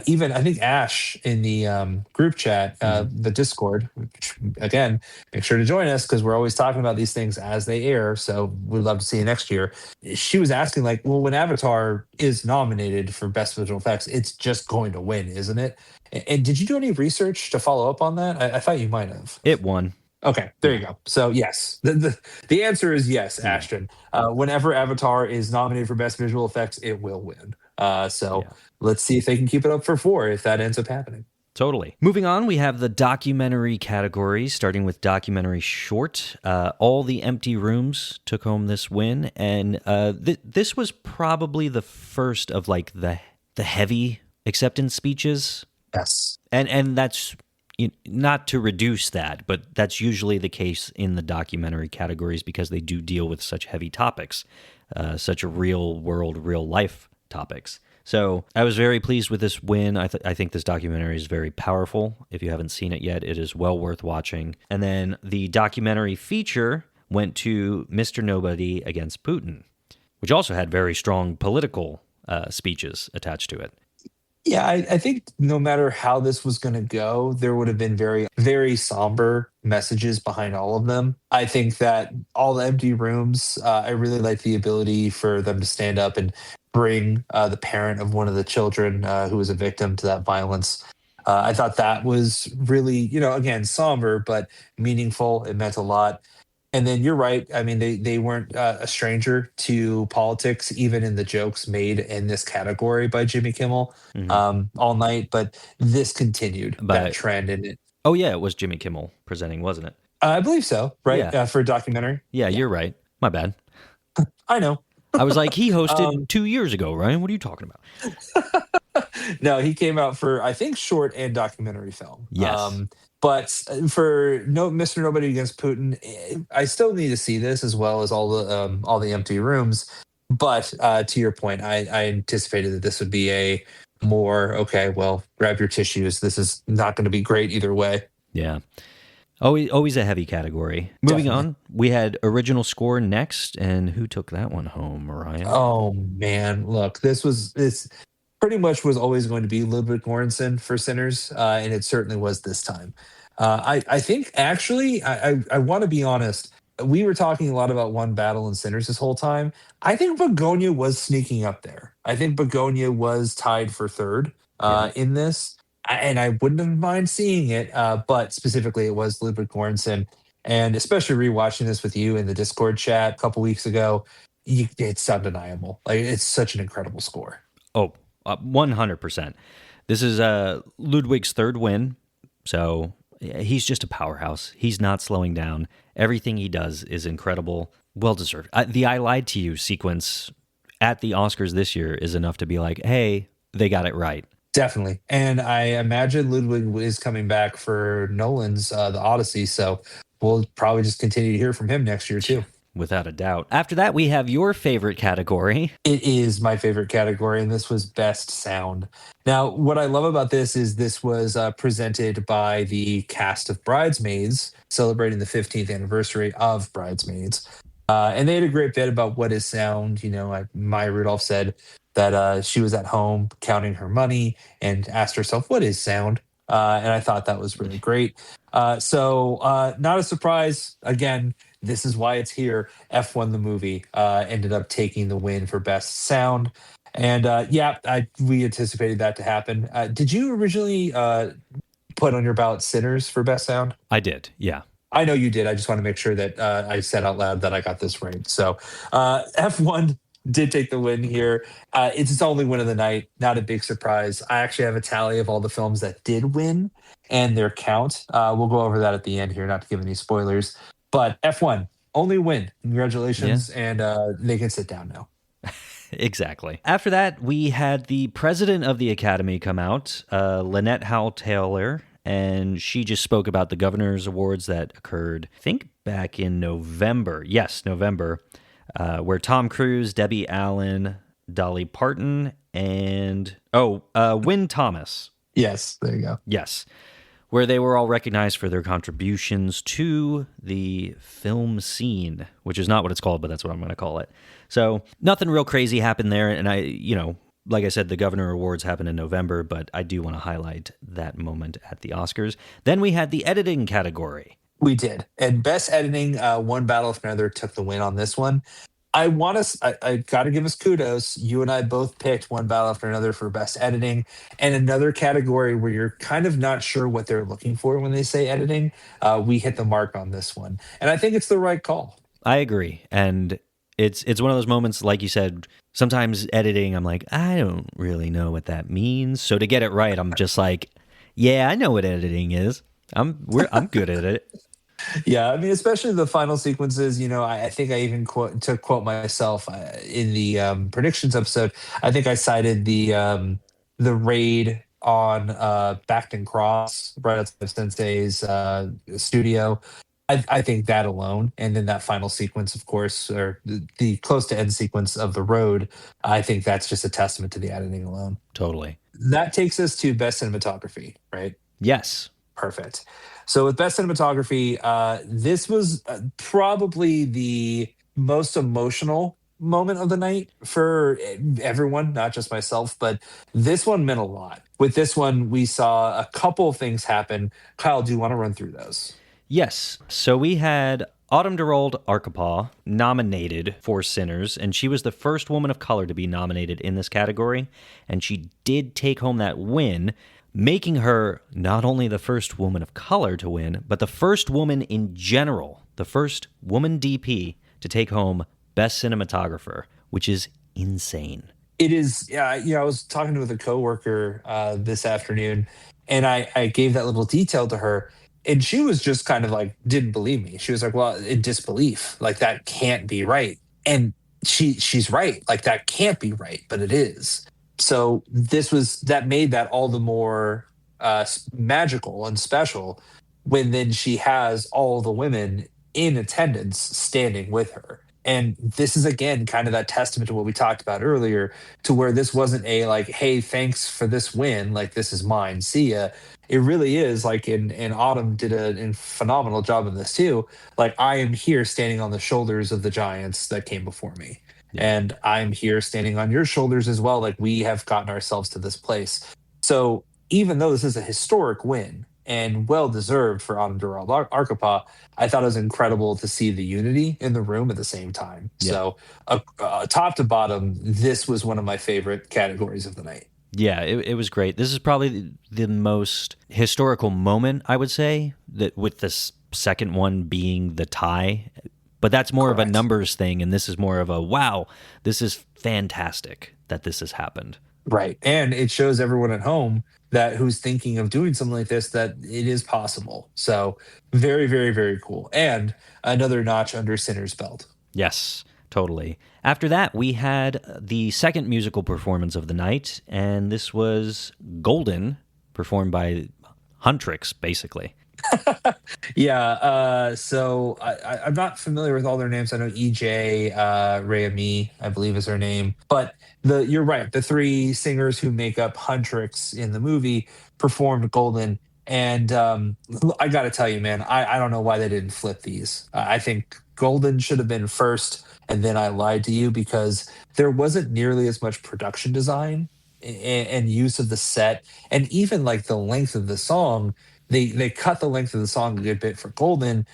Even I think Ash in the group chat, the Discord, which, again, make sure to join us because we're always talking about these things as they air. So we'd love to see you next year. She was asking well, when Avatar is nominated for best visual effects, it's just going to win, isn't it? And did you do any research to follow up on that? I thought you might have. It won. Okay, there you go. So yes, the answer is yes, Ashton. Whenever Avatar is nominated for best visual effects, it will win. So Yeah. let's see if they can keep it up for 4 if that ends up happening. Totally. Moving on, we have the documentary category, starting with documentary short. All the Empty Rooms took home this win, and this was probably the first of like the heavy acceptance speeches, Yes. and that's not to reduce that, but that's usually the case in the documentary categories because they do deal with such heavy topics, such real world, real life topics. So I was very pleased with this win. I think this documentary is very powerful. If you haven't seen it yet, it is well worth watching. And then the documentary feature went to Mr. Nobody Against Putin, which also had very strong political speeches attached to it. Yeah, I think no matter how this was going to go, there would have been very, very somber messages behind all of them. I think that all the empty rooms, I really like the ability for them to stand up and bring the parent of one of the children who was a victim to that violence. I thought that was really, again, somber, but meaningful. It meant a lot. And then you're right. I mean, they weren't a stranger to politics, even in the jokes made in this category by Jimmy Kimmel Mm-hmm. all night. But this continued that But trend, and oh yeah, it was Jimmy Kimmel presenting, wasn't it? I believe so, right? Yeah, For a documentary. yeah, Yeah, you're right. My bad. I know. I was like, he hosted Um, 2 years ago, Ryan. What are you talking about? no, he came out for I think short and documentary film. Yes. But for no Mr. Nobody Against Putin, I still need to see this as well as all the empty rooms. But to your point, I anticipated that this would be a more okay. Well, grab your tissues. This is not going to be great either way. Yeah. Always a heavy category. Moving Definitely. on, we had original score next, and who took that one home, Ryan? Oh man, look, this pretty much was always going to be Ludwig Göransson for Sinners, and it certainly was this time. I think actually, I want to be honest. We were talking a lot about One Battle and Sinners this whole time. I think Begonia was sneaking up there. I think Begonia was tied for third Yeah. in this, and I wouldn't have mind seeing it. But specifically, it was Ludwig Göransson, and especially rewatching this with you in the Discord chat a couple weeks ago, it's undeniable. Like it's such an incredible score. Oh, 100%. This is Ludwig's third win, so yeah, he's just a powerhouse. He's not slowing down. Everything he does is incredible. Well deserved. The I Lied to You sequence at the Oscars this year is enough to be like, hey, they got it right. Definitely. And I imagine Ludwig is coming back for Nolan's The Odyssey. So we'll probably just continue to hear from him next year, too. Without a doubt. After that, we have your favorite category. It is my favorite category, and this was Best Sound. Now, what I love about this is this was presented by the cast of Bridesmaids, celebrating the 15th anniversary of Bridesmaids. And they had a great bit about what is sound. Like Maya Rudolph said that she was at home counting her money and asked herself, "What is sound?" And I thought that was really great. So, not a surprise. Again, this is why it's here. F1 the movie ended up taking the win for best sound. And yeah, we anticipated that to happen. Did you originally put on your ballot Sinners for best sound? I did, yeah. I know you did. I just want to make sure that I said out loud that I got this right. So F1 did take the win here. It's its only win of the night. Not a big surprise. I actually have a tally of all the films that did win and their count. We'll go over that at the end here, not to give any spoilers. But F1, only win. Yeah, Congratulations. And they can sit down now. exactly. After that, we had the president of the Academy come out, Lynette Howell Taylor, and she just spoke about the governor's awards that occurred, I think, back in November. Yes, November, where Tom Cruise, Debbie Allen, Dolly Parton, and Wynn Thomas. Yes, there you go. Yes, where they were all recognized for their contributions to the film scene, which is not what it's called, but that's what I'm going to call it. So nothing real crazy happened there. And like I said, the Governor Awards happened in November, but I do want to highlight that moment at the Oscars. Then we had the editing category. We did. And best editing, One Battle After Another took the win on this one. I got to give us kudos. You and I both picked One Battle After Another for best editing, and another category where you're kind of not sure what they're looking for when they say editing. We hit the mark on this one, and I think it's the right call. I agree. And It's one of those moments, like you said, sometimes editing, I'm like, I don't really know what that means. So to get it right, I'm just like, yeah, I know what editing is. I'm good at it. Yeah, I mean, especially the final sequences. I think I even to quote myself in the predictions episode. I think I cited the raid on Backton Cross right outside of Sensei's studio. I think that alone, and then that final sequence, of course, or the close to end sequence of the road. I think that's just a testament to the editing alone. Totally. That takes us to best cinematography, right? Yes. Perfect. So with best cinematography, this was probably the most emotional moment of the night for everyone, not just myself, but this one meant a lot. With this one, we saw a couple of things happen. Kyle, do you want to run through those? Yes. So we had Autumn Derold Arkapaw nominated for Sinners, and she was the first woman of color to be nominated in this category, and she did take home that win, making her not only the first woman of color to win, but the first woman in general, the first woman DP to take home Best Cinematographer, which is insane. It is, yeah. I was talking with a coworker this afternoon, and I gave that little detail to her, and she was just kind of like didn't believe me. She was like, "Well, in disbelief, like that can't be right." And she's right, like that can't be right, but it is. So that made that all the more magical and special when then she has all the women in attendance standing with her. And this is again kind of that testament to what we talked about earlier, to where this wasn't a like, hey, thanks for this win, like this is mine, see ya. It really is like, in Autumn did a phenomenal job in this too. Like, I am here standing on the shoulders of the giants that came before me. Yeah. And I'm here standing on your shoulders as well. Like, we have gotten ourselves to this place. So even though this is a historic win and well deserved for Autumn Durrell Arkapaw, I thought it was incredible to see the unity in the room at the same time. Yeah. So, top to bottom, this was one of my favorite categories of the night. Yeah, it was great. This is probably the most historical moment, I would say, that with this second one being the tie. But that's more of a Correct. numbers thing, and this is more of a wow, this is fantastic that this has happened. Right. And it shows everyone at home that who's thinking of doing something like this that it is possible. So very, very, very cool. And another notch under Sinner's belt. Yes, totally. After that, we had the second musical performance of the night, and this was Golden, performed by Huntrix, basically. Yeah. So I'm not familiar with all their names. I know EJ Rayami, I believe is her name. But you're right. The three singers who make up Huntrix in the movie performed Golden. And I got to tell you, man, I don't know why they didn't flip these. I think Golden should have been first, and then I lied to you, because there wasn't nearly as much production design and use of the set, and even like the length of the song. They cut the length of the song a good bit for Golden,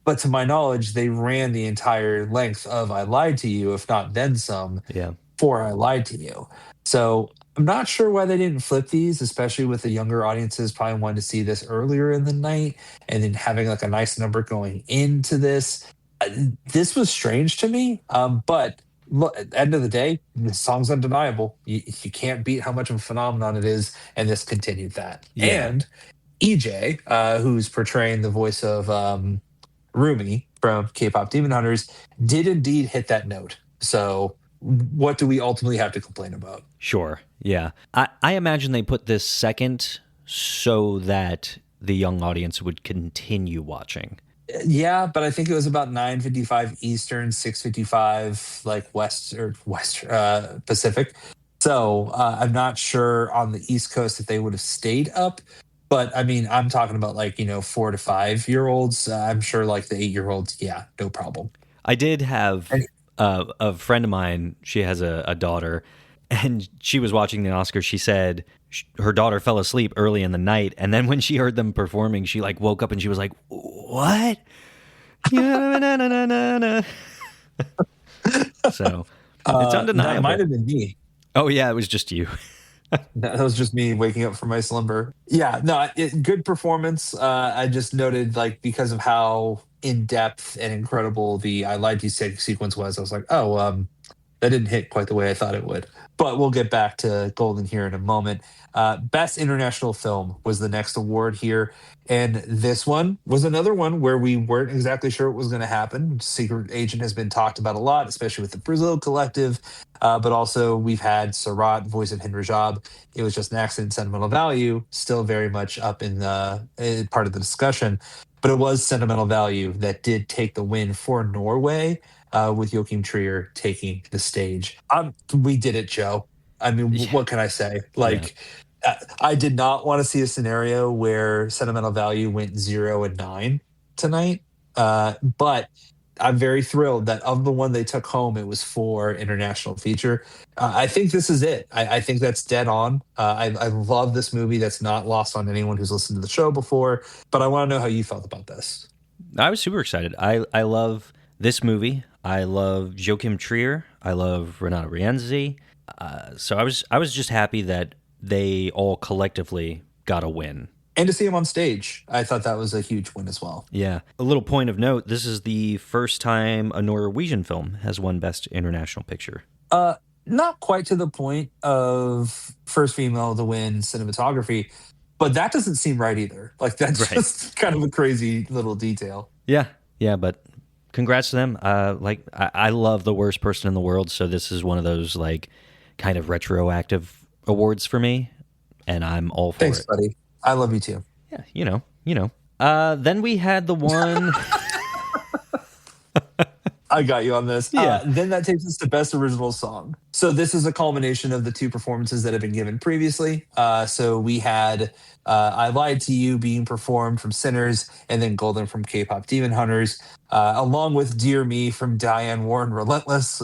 but to my knowledge, they ran the entire length of I Lied to You, if not then some, Yeah. for I Lied to You. So I'm not sure why they didn't flip these, especially with the younger audiences probably wanting to see this earlier in the night and then having like a nice number going into this. This was strange to me, but look, at the end of the day, the song's undeniable. You can't beat how much of a phenomenon it is, and this continued that. Yeah. And EJ, who's portraying the voice of Rumi from K-pop Demon Hunters, did indeed hit that note. So, what do we ultimately have to complain about? Sure. Yeah. I imagine they put this second so that the young audience would continue watching. Yeah, but I think it was about 9:55 Eastern, 6:55 like West Pacific. So I'm not sure on the East Coast if they would have stayed up. But I mean, I'm talking about like 4 to 5 year olds. I'm sure like the 8-year olds, yeah, no problem. I did have And a friend of mine, she has a daughter, and she was watching the Oscars. She said her daughter fell asleep early in the night, and then when she heard them performing, she like woke up and she was like, "What?" So it's that undeniable. might have been me. Oh yeah, it was just you. That was just me waking up from my slumber. Yeah, no, good performance. I just noted, like, because of how in depth and incredible the "I lied to you" sequence was. I was like, oh, that didn't hit quite the way I thought it would. But we'll get back to Golden here in a moment. Best International Film was the next award here. And this one was another one where we weren't exactly sure what was going to happen. Secret Agent has been talked about a lot, especially with the Brazil Collective. But also, we've had Sarat, voice of Henry Job. It was just an accident, sentimental value, still very much up in the part of the discussion. But it was sentimental value that did take the win for Norway, with Joachim Trier taking the stage. We did it, Joe. I mean, Yeah. what can I say? Yeah. Like, I did not want to see a scenario where sentimental value went 0 and 9 tonight. But I'm very thrilled that of the one they took home, it was for international feature. I think this is it. I think that's dead on. I love this movie. That's not lost on anyone who's listened to the show before. But I want to know how you felt about this. I was super excited. I love this movie. I love Joachim Trier. I love Renato Rienzi. So I was just happy that they all collectively got a win. And to see him on stage, I thought that was a huge win as well. Yeah. A little point of note: this is the first time a Norwegian film has won Best International Picture. Uh, Not quite to the point of first female to win cinematography, but that doesn't seem right either. Like, that's Right. just kind of a crazy little detail. Yeah. Yeah. But congrats to them. I love The Worst Person in the World, so this is one of those like kind of retroactive awards for me, and I'm all for Thanks, it. buddy. I love you too. Yeah. You know. Then we had the one. I got you on this. Yeah. Then that takes us to best original song. So this is a culmination of the two performances that have been given previously. So we had "I Lied to You" being performed from Sinners, and then "Golden" from K-pop Demon Hunters, along with "Dear Me" from Diane Warren Relentless.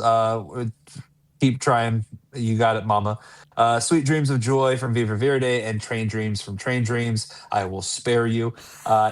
Keep trying, you got it, Mama. "Sweet Dreams of Joy" from Viva Verde, and "Train Dreams" from Train Dreams. I will spare you.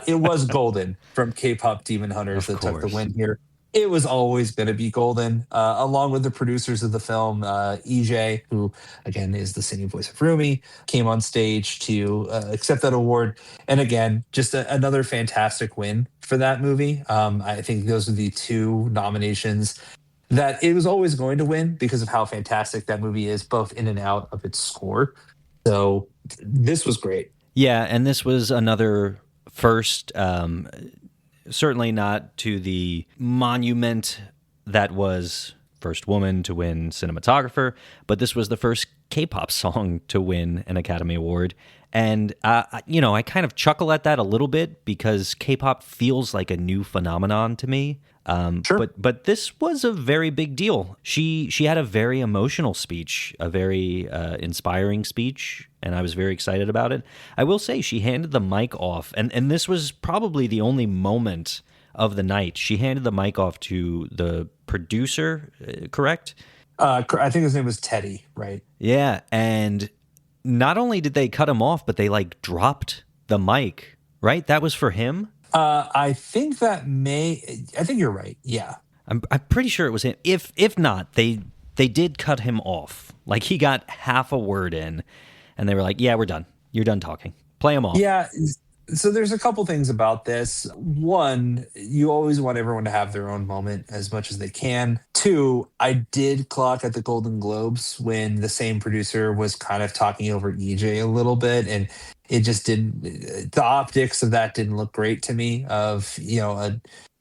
It was "Golden" from K-pop Demon Hunters Of that took the course. win here. It was always going to be Golden, along with the producers of the film, EJ, who again is the singing voice of Rumi, came on stage to accept that award. And again, just another fantastic win for that movie. I think those are the two nominations that it was always going to win because of how fantastic that movie is, both in and out of its score. So this was great. Yeah, and this was another first. Certainly not to the monument that was first woman to win cinematographer, but this was the first K-pop song to win an Academy Award. And I kind of chuckle at that a little bit because K-pop feels like a new phenomenon to me. Sure. But this was a very big deal. She had a very emotional speech, a very inspiring speech, and I was very excited about it. I will say she handed the mic off, and this was probably the only moment of the night. She handed the mic off to the producer, correct? I think his name was Teddy, right? Yeah, and not only did they cut him off, but they like dropped the mic, right? That was for him. I think that may. I think you're right. Yeah. I'm pretty sure it was him. If not, they did cut him off. Like he got half a word in, and they were like, "Yeah, we're done. You're done talking. Play him off." Yeah. So there's a couple things about this. One, you always want everyone to have their own moment as much as they can. Two, I did clock at the Golden Globes when the same producer was kind of talking over EJ a little bit, and it just didn't. The optics of that didn't look great to me. Of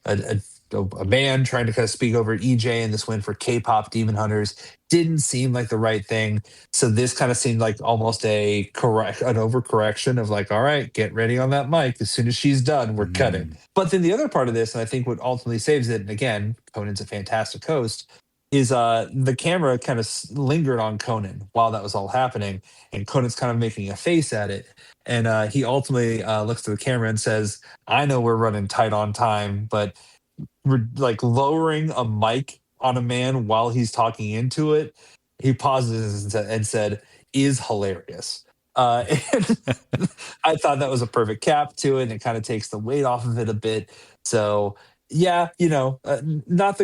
a, a band trying to kind of speak over EJ, and this win for K-pop Demon Hunters didn't seem like the right thing. So this kind of seemed like almost an overcorrection of like, all right, get ready on that mic. As soon as she's done, we're cutting. Mm. But then the other part of this, and I think what ultimately saves it, and again, Conan's a fantastic host, is the camera kind of lingered on Conan while that was all happening, and Conan's kind of making a face at it. And he ultimately looks to the camera and says, "I know we're running tight on time, but like lowering a mic on a man while he's talking into it," he pauses and said, "is hilarious." And I thought that was a perfect cap to it, and it kind of takes the weight off of it a bit. So yeah, not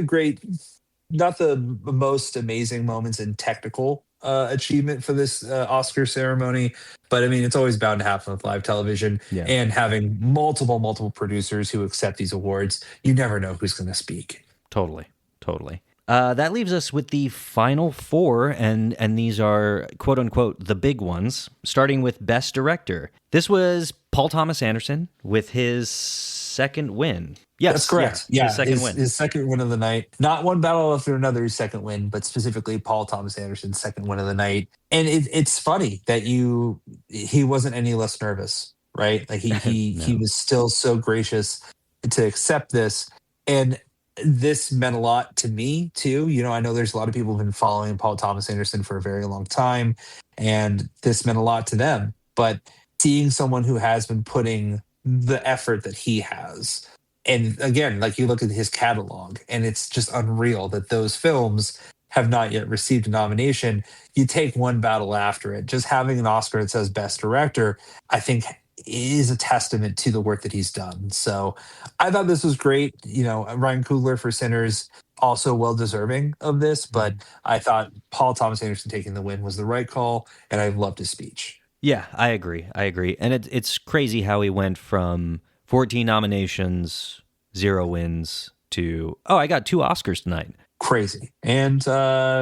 the most amazing moments in technical achievement for this Oscar ceremony. But I mean, it's always bound to happen with live television Yeah, and having multiple producers who accept these awards. You never know who's going to speak. totally, totally. That leaves us with the final four, and these are quote unquote the big ones. Starting with Best Director, this was Paul Thomas Anderson with his second win. Yes, That's correct. his Yeah, second win. his second win of the night. Not one battle after another, his second win, but specifically Paul Thomas Anderson's second win of the night. And it's funny that he wasn't any less nervous, right? Like he No. was still so gracious to accept this, and this meant a lot to me too. You know, I know there's a lot of people who've been following Paul Thomas Anderson for a very long time, and this meant a lot to them. But seeing someone who has been putting the effort that he has, and again, like you look at his catalog, and it's just unreal that those films have not yet received a nomination. You take one battle after it. Just having an Oscar that says Best Director, I think, is a testament to the work that he's done. So I thought this was great. You know, Ryan Coogler for Sinners, also well deserving of this, but I thought Paul Thomas Anderson taking the win was the right call, and I loved his speech. Yeah, I agree. I agree. And it's crazy how he went from 14 nominations, 0 wins to, oh, I got 2 Oscars tonight. Crazy. And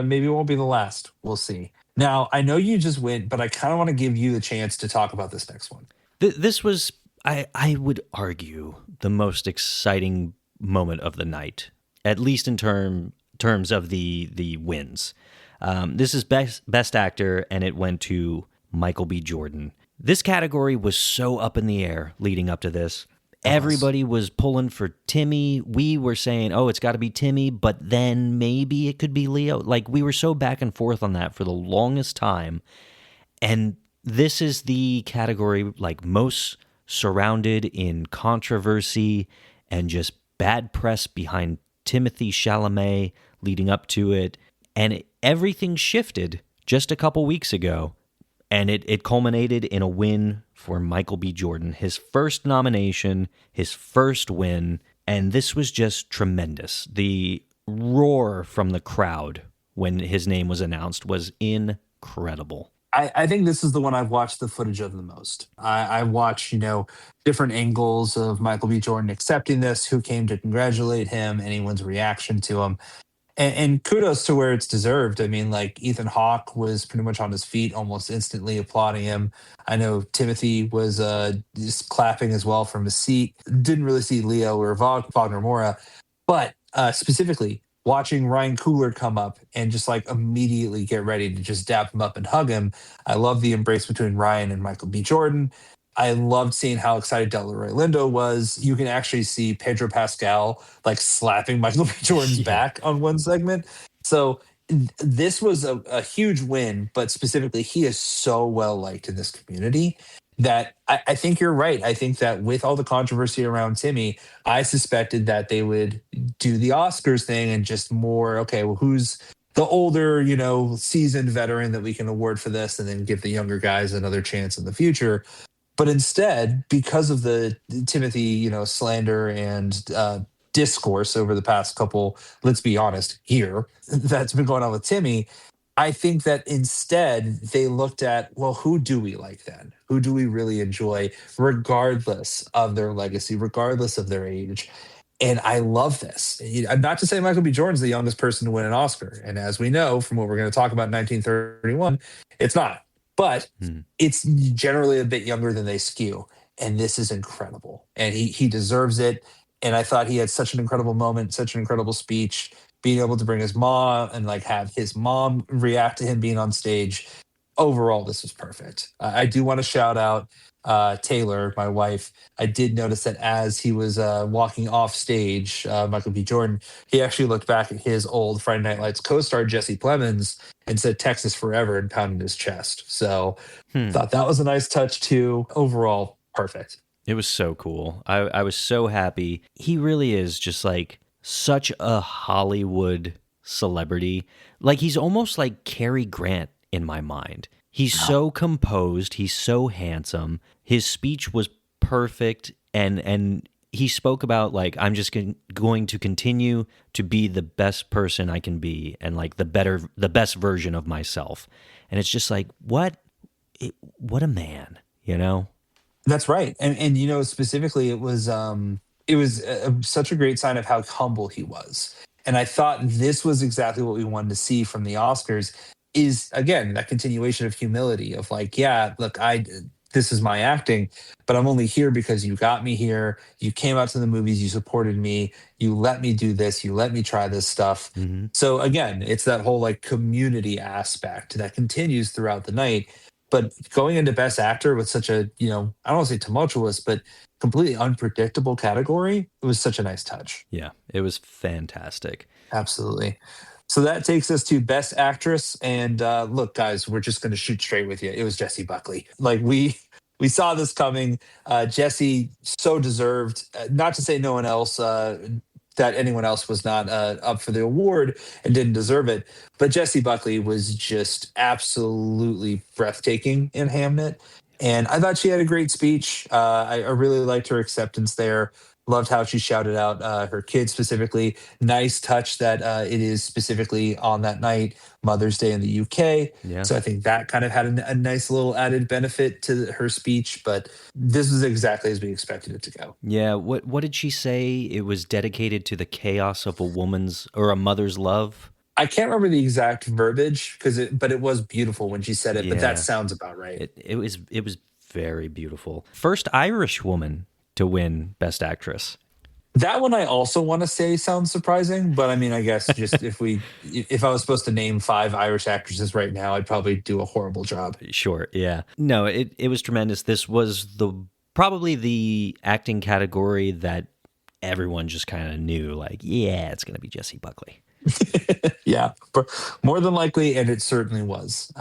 maybe it won't be the last. We'll see. Now, I know you just went, but I kind of want to give you the chance to talk about this next one. This was, I would argue, the most exciting moment of the night, at least in terms of the wins. This is best actor, and it went to Michael B. Jordan. This category was so up in the air leading up to this. Everybody was pulling for Timmy. We were saying, oh, it's got to be Timmy, but then maybe it could be Leo. Like, we were so back and forth on that for the longest time. And this is the category, like, most surrounded in controversy and just bad press behind Timothée Chalamet leading up to it. And everything shifted just a couple weeks ago. And it culminated in a win for Michael B. Jordan, his first nomination, his first win, and this was just tremendous. The roar from the crowd when his name was announced was incredible. I think this is the one I've watched the footage of the most. I watched, different angles of Michael B. Jordan accepting this, who came to congratulate him, anyone's reaction to him. And kudos to where it's deserved. I mean, like Ethan Hawke was pretty much on his feet almost instantly applauding him. I know Timothy was just clapping as well from his seat. Didn't really see Leo or Wagner Mora, but specifically watching Ryan Coogler come up and just like immediately get ready to just dap him up and hug him. I love the embrace between Ryan and Michael B. Jordan. I loved seeing how excited Delroy Lindo was. You can actually see Pedro Pascal like slapping Michael B. Jordan's back on one segment. So this was a huge win, but specifically, he is so well liked in this community that I think you're right. I think that with all the controversy around Timmy, I suspected that they would do the Oscars thing and just more, okay, well, who's the older, seasoned veteran that we can award for this, and then give the younger guys another chance in the future. But instead, because of the Timothy, slander and discourse over the past couple, let's be honest, year that's been going on with Timmy, I think that instead they looked at, well, who do we like then? Who do we really enjoy, regardless of their legacy, regardless of their age? And I love this. Not to say Michael B. Jordan's the youngest person to win an Oscar. And as we know from what we're going to talk about in 1931, it's not. But it's generally a bit younger than they skew. And this is incredible. And he deserves it. And I thought he had such an incredible moment, such an incredible speech, being able to bring his mom and like have his mom react to him being on stage. Overall, this was perfect. I do want to shout out Taylor, my wife. I did notice that as he was walking off stage, Michael B. Jordan, he actually looked back at his old Friday Night Lights co-star Jesse Plemons and said Texas forever and pounded his chest. So thought that was a nice touch too. Overall, perfect. It was so cool. I was so happy. He really is just like such a Hollywood celebrity. Like he's almost like Cary Grant in my mind. He's so composed. He's so handsome. His speech was perfect, and he spoke about like, I'm just going to continue to be the best person I can be, and like the best version of myself. And it's just like, what a man, you know? That's right. And specifically it was such a great sign of how humble he was. And I thought this was exactly what we wanted to see from the Oscars, is again that continuation of humility of like, yeah, look, I this is my acting, but I'm only here because you got me here. You came out to the movies, you supported me, you let me do this, you let me try this stuff. Hmm. So again, it's that whole like community aspect that continues throughout the night. But going into Best Actor with such a, I don't want to say tumultuous, but completely unpredictable category, it was such a nice touch. Yeah, it was fantastic. Absolutely. So that takes us to Best Actress. And look, guys, we're just going to shoot straight with you. It was Jessie Buckley. Like we saw this coming. Jessie so deserved. Not to say no one else. That anyone else was not up for the award and didn't deserve it. But Jessie Buckley was just absolutely breathtaking in Hamnet. And I thought she had a great speech. I really liked her acceptance there. Loved how she shouted out her kids specifically. Nice touch that it is specifically on that night, Mother's Day in the UK. Yeah. So I think that kind of had a nice little added benefit to her speech. But this was exactly as we expected it to go. Yeah, what did she say? It was dedicated to the chaos of a woman's or a mother's love. I can't remember the exact verbiage but it was beautiful when she said it. But that Yeah. sounds about right. It was very beautiful. First Irish woman to win Best Actress. That one I also want to say sounds surprising, but I mean, I guess just if I was supposed to name 5 Irish actresses right now, I'd probably do a horrible job. Sure, yeah. No, it was tremendous. This was probably the acting category that everyone just kind of knew, like, yeah, it's going to be Jessie Buckley. Yeah, more than likely, and it certainly was.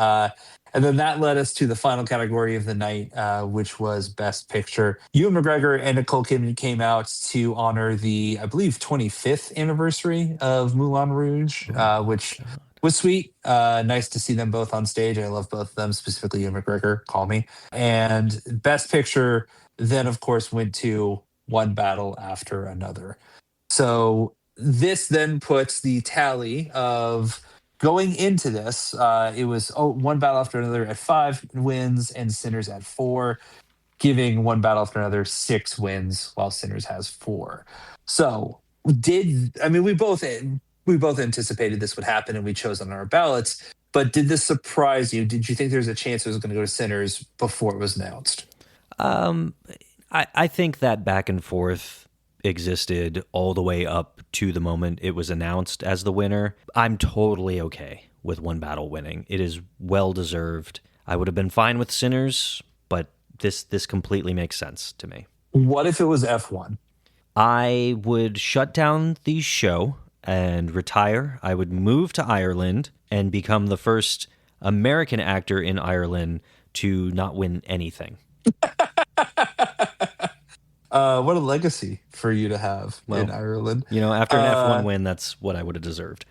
And then that led us to the final category of the night, which was Best Picture. Ewan McGregor and Nicole Kidman came out to honor the, I believe, 25th anniversary of Moulin Rouge, which was sweet. Nice to see them both on stage. I love both of them, specifically Ewan McGregor. Call me. And Best Picture then, of course, went to One Battle After Another. So this then puts the tally of going into this. It was One Battle After Another at 5 wins and Sinners at 4, giving One Battle After Another 6 wins while Sinners has 4. So we both anticipated this would happen and we chose on our ballots. But did this surprise you? Did you think there was a chance it was going to go to Sinners before it was announced? I think that back and forth existed all the way up to the moment it was announced as the winner. I'm totally okay with One Battle winning. It is well deserved. I would have been fine with Sinners, but this completely makes sense to me. What if it was F1? I would shut down the show and retire. I would move to Ireland and become the first American actor in Ireland to not win anything. What a legacy for you to have in Ireland. After an F1 win, that's what I would have deserved.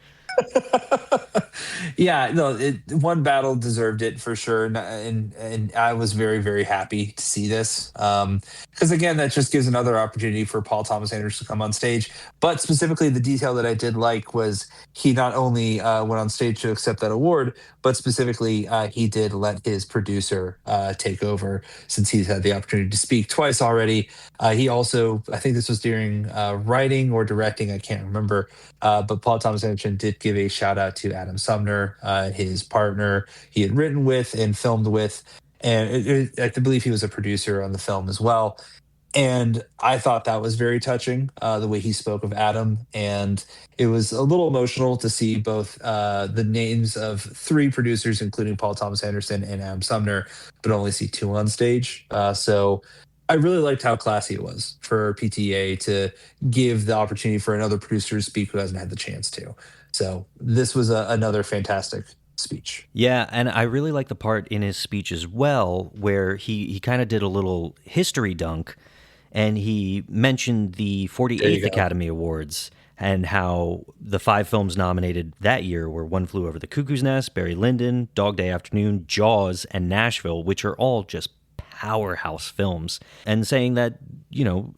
Yeah, no, One Battle deserved it for sure, and I was very, very happy to see this because again, that just gives another opportunity for Paul Thomas Anderson to come on stage. But specifically, the detail that I did like was he not only went on stage to accept that award, but specifically he did let his producer take over since he's had the opportunity to speak twice already. He also, I think this was during writing or directing, I can't remember, but Paul Thomas Anderson did give a shout out to Adam Sumner, his partner he had written with and filmed with. And I believe he was a producer on the film as well. And I thought that was very touching, the way he spoke of Adam. And it was a little emotional to see both the names of 3 producers, including Paul Thomas Anderson and Adam Sumner, but only see 2 on stage. So I really liked how classy it was for PTA to give the opportunity for another producer to speak who hasn't had the chance to. So this was another fantastic speech. Yeah, and I really like the part in his speech as well where he kind of did a little history dunk, and he mentioned the 48th Academy Awards and how the 5 films nominated that year were One Flew Over the Cuckoo's Nest, Barry Lyndon, Dog Day Afternoon, Jaws, and Nashville, which are all just powerhouse films, and saying that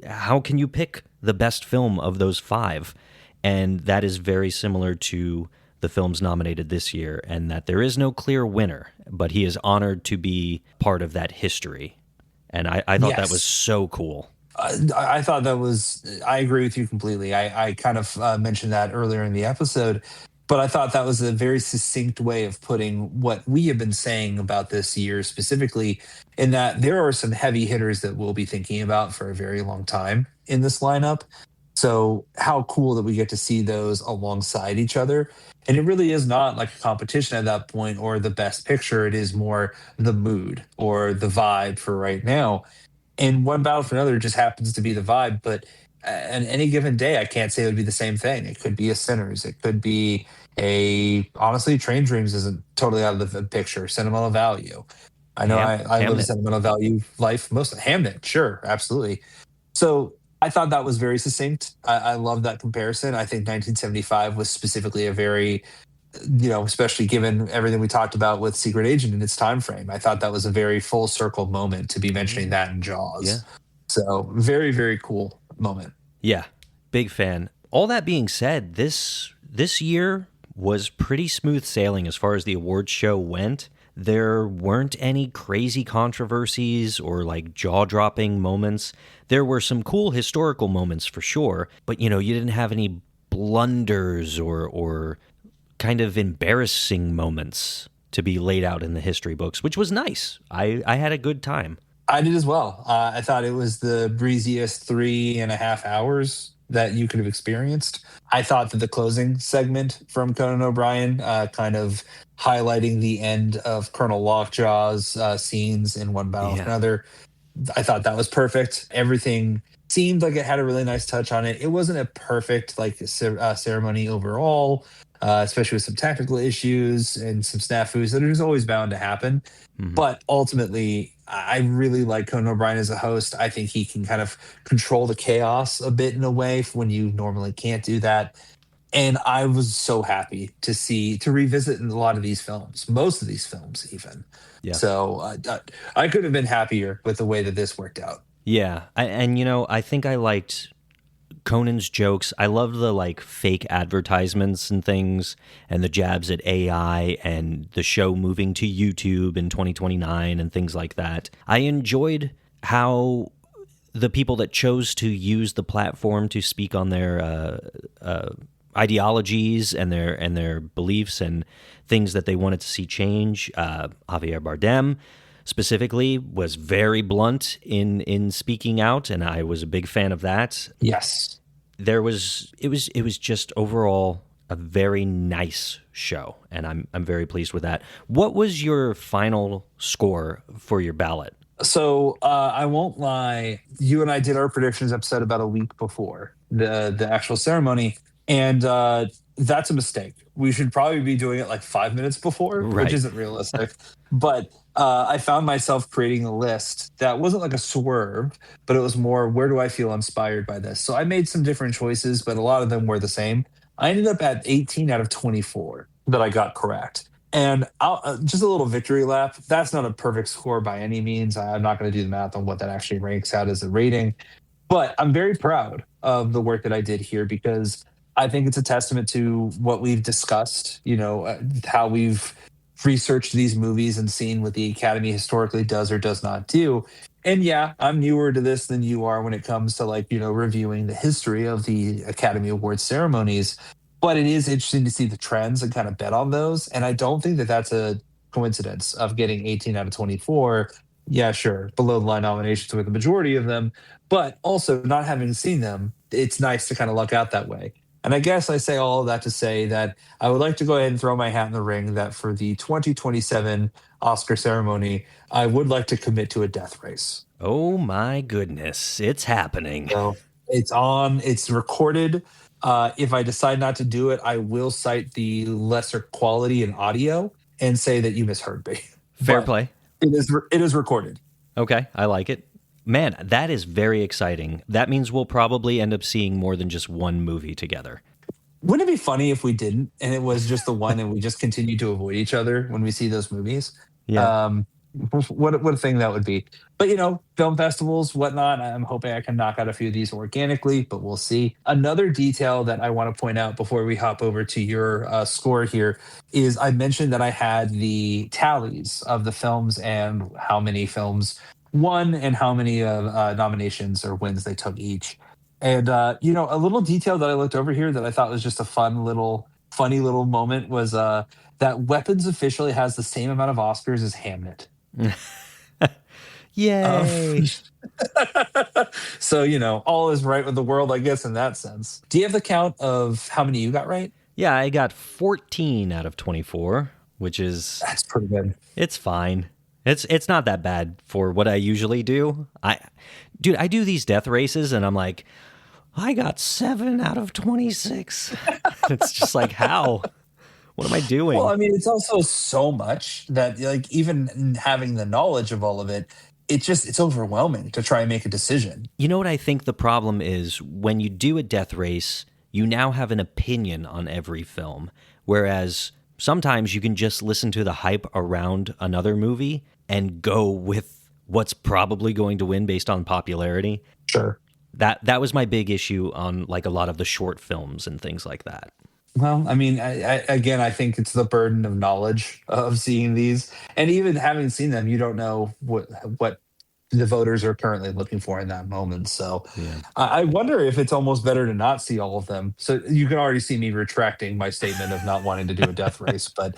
how can you pick the best film of those five? And that is very similar to the films nominated this year, and that there is no clear winner, but he is honored to be part of that history. And I thought that was Yes. so cool. I thought that was, I agree with you completely. I kind of mentioned that earlier in the episode, but I thought that was a very succinct way of putting what we have been saying about this year specifically, in that there are some heavy hitters that we'll be thinking about for a very long time in this lineup. So, how cool that we get to see those alongside each other. And it really is not like a competition at that point or the best picture. It is more the mood or the vibe for right now, and one battle for another just happens to be the vibe. But on any given day, I can't say it would be the same thing. It could be a Sinners. It could be a, honestly, Train Dreams isn't totally out of the picture. Sentimental Value. I know I live a Hamnet. sentimental value life. Most of Hamnet, sure, absolutely. So I thought that was very succinct. I love that comparison. I think 1975 was specifically a very, especially given everything we talked about with Secret Agent in its time frame. I thought that was a very full circle moment to be mentioning that in Yeah. Jaws. So very, very cool moment. Yeah, big fan. All that being said, this year was pretty smooth sailing as far as the awards show went. There weren't any crazy controversies or like jaw-dropping moments. There were some cool historical moments for sure, but you didn't have any blunders or kind of embarrassing moments to be laid out in the history books, which was nice. I had a good time. I did as well. I thought it was the breeziest 3.5 hours that you could have experienced. I thought that the closing segment from Conan O'Brien, kind of highlighting the end of Colonel Lockjaw's scenes in One Battle for Yeah. Another, I thought that was perfect. Everything seemed like it had a really nice touch on it. It wasn't a perfect ceremony overall, especially with some technical issues and some snafus that are just always bound to happen. Mhm. But ultimately, I really like Conan O'Brien as a host. I think he can kind of control the chaos a bit in a way when you normally can't do that. And I was so happy to revisit in a lot of these films, most of these films, even. Yeah. So I could have been happier with the way that this worked out. Yeah. I think I liked Conan's jokes. I loved the like fake advertisements and things and the jabs at AI and the show moving to YouTube in 2029 and things like that. I enjoyed how the people that chose to use the platform to speak on their ideologies and their beliefs and things that they wanted to see change. Javier Bardem specifically was very blunt in speaking out, and I was a big fan of that. Yes. It was just overall a very nice show, and I'm very pleased with that. What was your final score for your ballot? So I won't lie. You and I did our predictions episode about a week before the actual ceremony, and that's a mistake. We should probably be doing it like 5 minutes before, which Right. isn't realistic. But I found myself creating a list that wasn't like a swerve, but it was more, where do I feel inspired by this? So I made some different choices, but a lot of them were the same. I ended up at 18 out of 24 that I got correct. And just a little victory lap. That's not a perfect score by any means. I'm not going to do the math on what that actually ranks out as a rating, but I'm very proud of the work that I did here because I think it's a testament to what we've discussed, how we've researched these movies and seen what the Academy historically does or does not do. And yeah, I'm newer to this than you are when it comes to reviewing the history of the Academy Awards ceremonies. But it is interesting to see the trends and kind of bet on those. And I don't think that that's a coincidence of getting 18 out of 24. Yeah, sure, below the line nominations with the majority of them, but also not having seen them, it's nice to kind of luck out that way. And I guess I say all of that to say that I would like to go ahead and throw my hat in the ring that for the 2027 Oscar ceremony, I would like to commit to a death race. Oh my goodness, it's happening. So it's on, it's recorded. If I decide not to do it, I will cite the lesser quality in audio and say that you misheard me. Fair But play. it is recorded. Okay, I like it. Man, that is very exciting. That means we'll probably end up seeing more than just one movie together. Wouldn't it be funny if we didn't and it was just the one and we just continued to avoid each other when we see those movies? Yeah. Um, what a thing that would be. But film festivals, whatnot. I'm hoping I can knock out a few of these organically, but we'll see. Another detail that I want to point out before we hop over to your score here is I mentioned that I had the tallies of the films and how many films won and how many nominations or wins they took each. And a little detail that I looked over here that I thought was just a funny little moment was that Weapons officially has the same amount of Oscars as Hamnet. Um, Yay. so, all is right with the world, I guess, in that sense. Do you have the count of how many you got right? Yeah, I got 14 out of 24, which is That's pretty good. it's fine. It's not that bad for what I usually do. I do these death races and I'm like, I got 7 out of 26. It's just like, how? What am I doing? Well, I mean, it's also so much that, like, even having the knowledge of all of it, it's overwhelming to try and make a decision. You know what I think the problem is? When you do a death race, you now have an opinion on every film. Whereas sometimes you can just listen to the hype around another movie and go with what's probably going to win based on popularity. Sure. That was my big issue on like a lot of the short films and things like that. Well, I mean, I think it's the burden of knowledge of seeing these, and even having seen them, you don't know what the voters are currently looking for in that moment. So, Yeah. I wonder if it's almost better to not see all of them. So you can already see me retracting my statement of not wanting to do a death race, but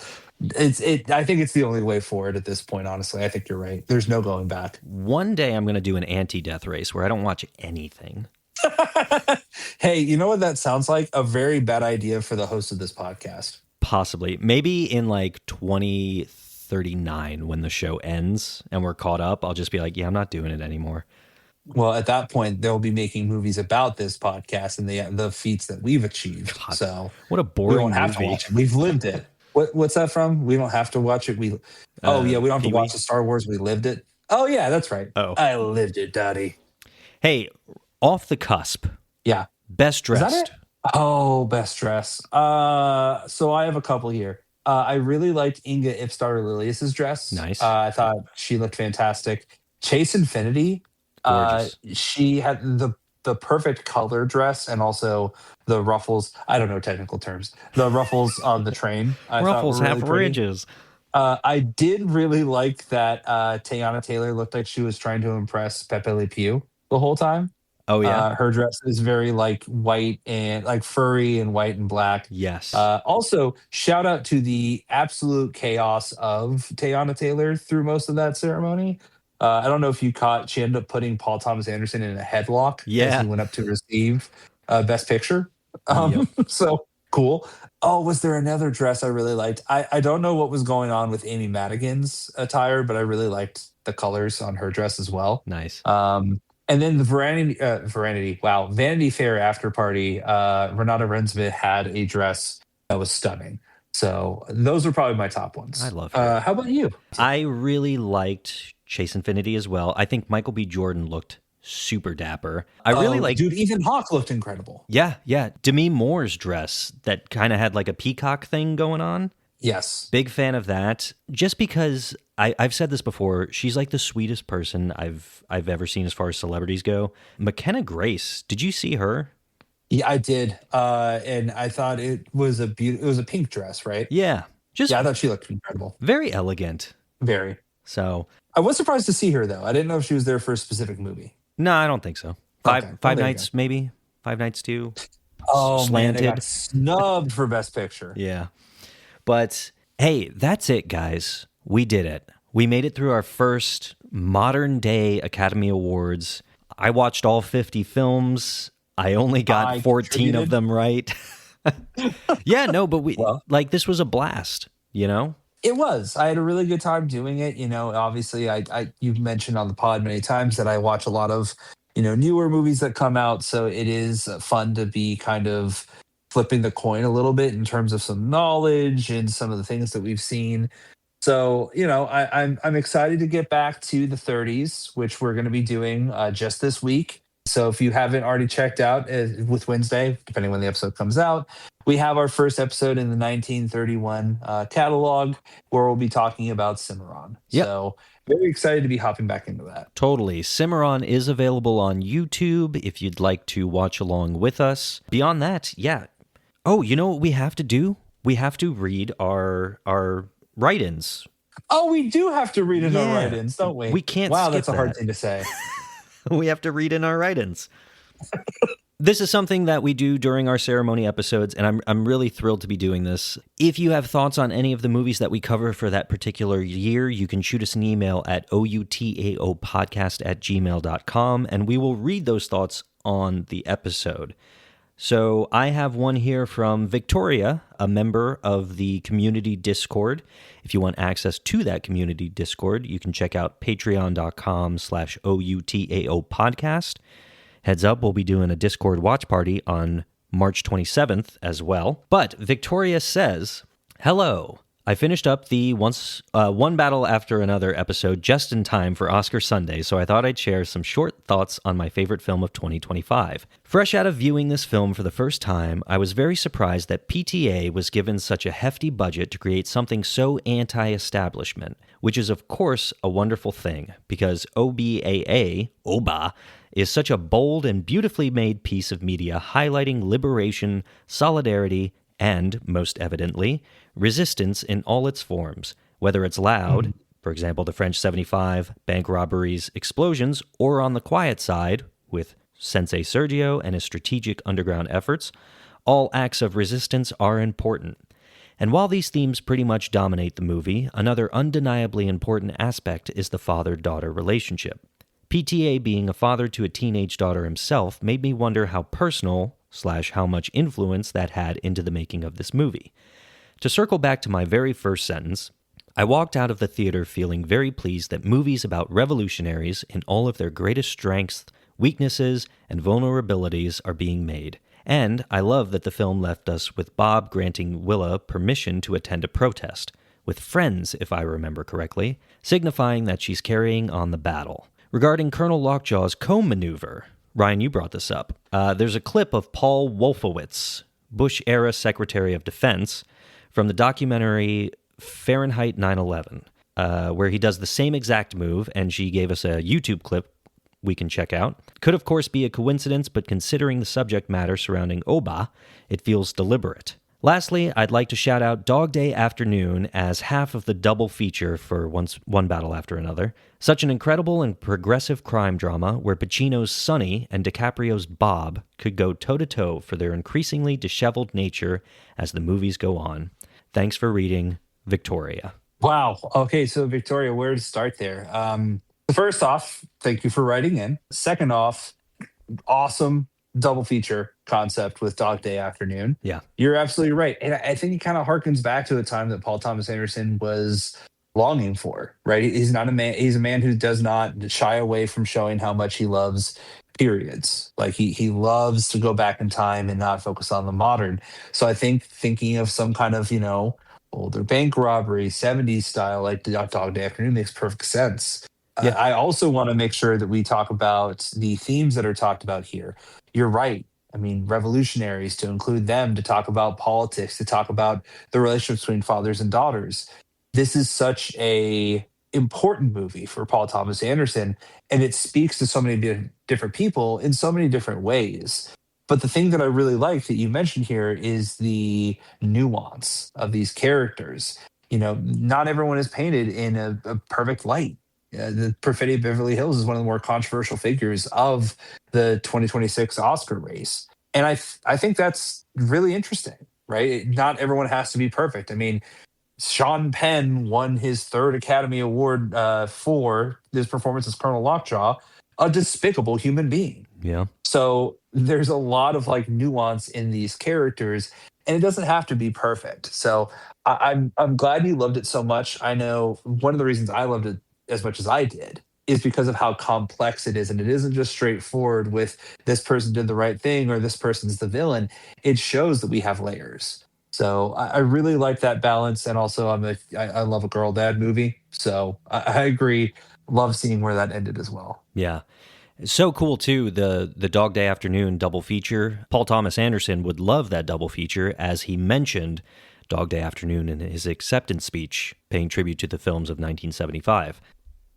I think it's the only way forward at this point. Honestly, I think you're right. There's no going back. One day I'm going to do an anti-death race where I don't watch anything. Hey, you know what that sounds like? A very bad idea for the host of this podcast. Possibly. Maybe in like 2039 when the show ends and we're caught up, I'll just be like, yeah, I'm not doing it anymore. Well, at that point, they'll be making movies about this podcast and the feats that we've achieved. God, So what a we boring won't have to movie. watch it. We've lived it. What's that from? We don't have to watch it. Oh yeah, we don't have to Pee-wee? watch the Star Wars. We lived it. Oh yeah, that's right. Oh. I lived it, Daddy. Hey, off the cusp. Yeah. Best Is that dressed. it? Oh, best dress. So I have a couple here. I really liked Inga Ipstar Lilius's dress. Nice. I thought she looked fantastic. Chase Infinity. Gorgeous. She had the perfect color dress and also the ruffles. I don't know technical terms. The ruffles on the train. I Ruffles thought were have really pretty. ridges. I did really like that Teyana Taylor looked like she was trying to impress Pepe Le Pew the whole time. Oh, yeah? Her dress is very like white and like furry and white and black. Yes. Also, shout out to the absolute chaos of Teyana Taylor through most of that ceremony. I don't know if you caught, she ended up putting Paul Thomas Anderson in a headlock as Yeah. he went up to receive Best Picture. Yep. So cool. Oh, was there another dress I really liked? I don't know what was going on with Amy Madigan's attire, but I really liked the colors on her dress as well. Nice. And then the Vanity Fair after party, Renata Rensmith had a dress that was stunning. So those are probably my top ones. I love her. How about you? I really liked Chase Infinity as well. I think Michael B. Jordan looked super dapper. I really like, dude, Ethan Hawke looked incredible. Yeah. Demi Moore's dress that kind of had like a peacock thing going on. Yes. Big fan of that. Just because I've said this before, she's like the sweetest person I've ever seen as far as celebrities go. McKenna Grace, did you see her? Yeah, I did. And I thought it was a pink dress, right? Yeah. Just Yeah, I thought she looked incredible. very elegant. Very. So I was surprised to see her though. I didn't know if she was there for a specific movie. no, I don't think so. Okay. Five There you nights, maybe. 5 nights too. Oh man, they Slanted. got snubbed for Best Picture. Yeah. But hey, that's it, guys. We did it. We made it through our first modern day Academy Awards. I watched all 50 films. I only got I 14 contributed. of them right. Yeah, no, but Well. this was a blast, you know? It was. I had a really good time doing it. Obviously, you've mentioned on the pod many times that I watch a lot of newer movies that come out. So it is fun to be kind of flipping the coin a little bit in terms of some knowledge and some of the things that we've seen. So I'm excited to get back to the 30s, which we're going to be doing just this week. So if you haven't already checked out with Wednesday, depending when the episode comes out, we have our first episode in the 1931 catalog where we'll be talking about Cimarron. Yep. So very excited to be hopping back into that. Totally. Cimarron is available on YouTube if you'd like to watch along with us. Beyond that, yeah. Oh, you know what we have to do? We have to read our write-ins. Oh, we do have to read in our Yeah. write-ins, don't we? We can't Wow, skip that's a hard that. thing to say. We have to read in our write-ins. This is something that we do during our ceremony episodes, and I'm really thrilled to be doing this. If you have thoughts on any of the movies that we cover for that particular year, you can shoot us an email at outaopodcast@gmail.com, and we will read those thoughts on the episode. So I have one here from Victoria, a member of the community Discord. If you want access to that community Discord, you can check out patreon.com/outaopodcast. Heads up, we'll be doing a Discord watch party on March 27th as well. But Victoria says, hello. I finished up the One Battle After Another episode just in time for Oscar Sunday, so I thought I'd share some short thoughts on my favorite film of 2025. Fresh out of viewing this film for the first time, I was very surprised that PTA was given such a hefty budget to create something so anti-establishment, which is of course a wonderful thing, because OBA, is such a bold and beautifully made piece of media highlighting liberation, solidarity, and, most evidently, resistance in all its forms, whether it's loud, for example, the French 75, bank robberies, explosions, or on the quiet side, with Sensei Sergio and his strategic underground efforts, all acts of resistance are important. And while these themes pretty much dominate the movie, another undeniably important aspect is the father-daughter relationship. PTA being a father to a teenage daughter himself made me wonder how personal / how much influence that had into the making of this movie. To circle back to my very first sentence, I walked out of the theater feeling very pleased that movies about revolutionaries in all of their greatest strengths, weaknesses, and vulnerabilities are being made. And I love that the film left us with Bob granting Willa permission to attend a protest, with friends, if I remember correctly, signifying that she's carrying on the battle. Regarding Colonel Lockjaw's comb maneuver, Ryan, you brought this up. There's a clip of Paul Wolfowitz, Bush-era Secretary of Defense, from the documentary Fahrenheit 9/11, where he does the same exact move, and she gave us a YouTube clip we can check out. Could, of course, be a coincidence, but considering the subject matter surrounding Oba, it feels deliberate. Lastly, I'd like to shout out Dog Day Afternoon as half of the double feature for One Battle After Another. Such an incredible and progressive crime drama where Pacino's Sonny and DiCaprio's Bob could go toe-to-toe for their increasingly disheveled nature as the movies go on. Thanks for reading, Victoria. Wow. Okay, so Victoria, where to start there? First off, thank you for writing in. Second off, awesome double feature concept with Dog Day Afternoon. Yeah. You're absolutely right. And I think it kind of harkens back to a time that Paul Thomas Anderson was longing for, right? He's a man who does not shy away from showing how much he loves periods. Like he loves to go back in time and not focus on the modern. So I think thinking of some kind of, older bank robbery, 70s style, like Dog Day Afternoon makes perfect sense. Yeah. I also want to make sure that we talk about the themes that are talked about here. You're right. I mean, revolutionaries, to include them, to talk about politics, to talk about the relationship between fathers and daughters. This is such a important movie for Paul Thomas Anderson, and it speaks to so many different people in so many different ways. But the thing that I really like that you mentioned here is the nuance of these characters. Not everyone is painted in a perfect light. The Perfetti of Beverly Hills is one of the more controversial figures of the 2026 Oscar race. And I think that's really interesting, right? Not everyone has to be perfect. I mean, Sean Penn won his third Academy Award for his performance as Colonel Lockjaw, a despicable human being. Yeah. So there's a lot of nuance in these characters, and it doesn't have to be perfect. So I'm glad you loved it so much. I know one of the reasons I loved it as much as I did is because of how complex it is. And it isn't just straightforward with this person did the right thing or this person's the villain. It shows that we have layers. So I really like that balance. And also I love a girl dad movie. So I agree. Love seeing where that ended as well. Yeah. So cool, too, the Dog Day Afternoon double feature. Paul Thomas Anderson would love that double feature, as he mentioned Dog Day Afternoon in his acceptance speech, paying tribute to the films of 1975.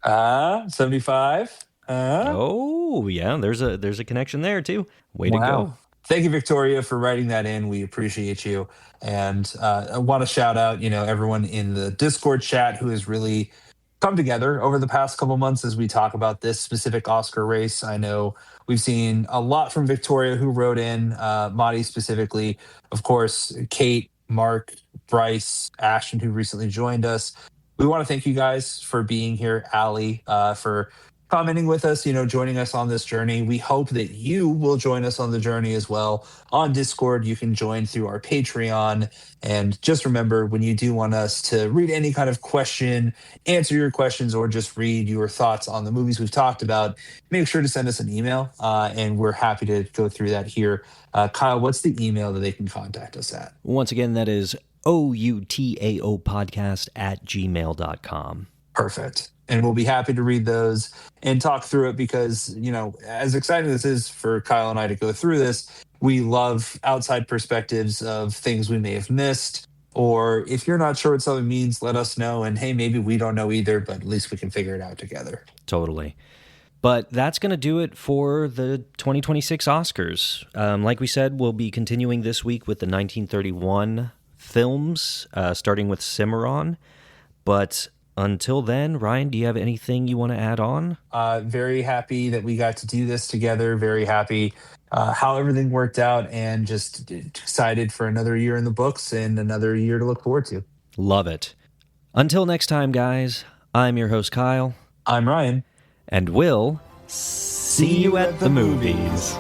75. Oh, yeah, there's a connection there too. Way to Wow. go. Thank you, Victoria, for writing that in. We appreciate you. And I want to shout out, everyone in the Discord chat who has really come together over the past couple months as we talk about this specific Oscar race. I know we've seen a lot from Victoria, who wrote in, Madi specifically, of course, Kate, Mark, Bryce, Ashton, who recently joined us. We want to thank you guys for being here, Allie, for commenting with us, joining us on this journey. We hope that you will join us on the journey as well. On Discord, you can join through our Patreon. And just remember, when you do want us to read any kind of question, answer your questions, or just read your thoughts on the movies we've talked about, make sure to send us an email, and we're happy to go through that here. Kyle, what's the email that they can contact us at? Once again, that is outao podcast@gmail.com. Perfect. And we'll be happy to read those and talk through it because, as exciting as this is for Kyle and I to go through this, we love outside perspectives of things we may have missed. Or if you're not sure what something means, let us know. And hey, maybe we don't know either, but at least we can figure it out together. Totally. But that's going to do it for the 2026 Oscars. Like we said, we'll be continuing this week with the 1931 films, starting with Cimarron. But until then, Ryan, do you have anything you want to add on? Very happy that we got to do this together. Very happy how everything worked out, and just excited for another year in the books and another year to look forward to. Love it. Until next time, guys, I'm your host, Kyle. I'm Ryan. And we'll see you at the movies.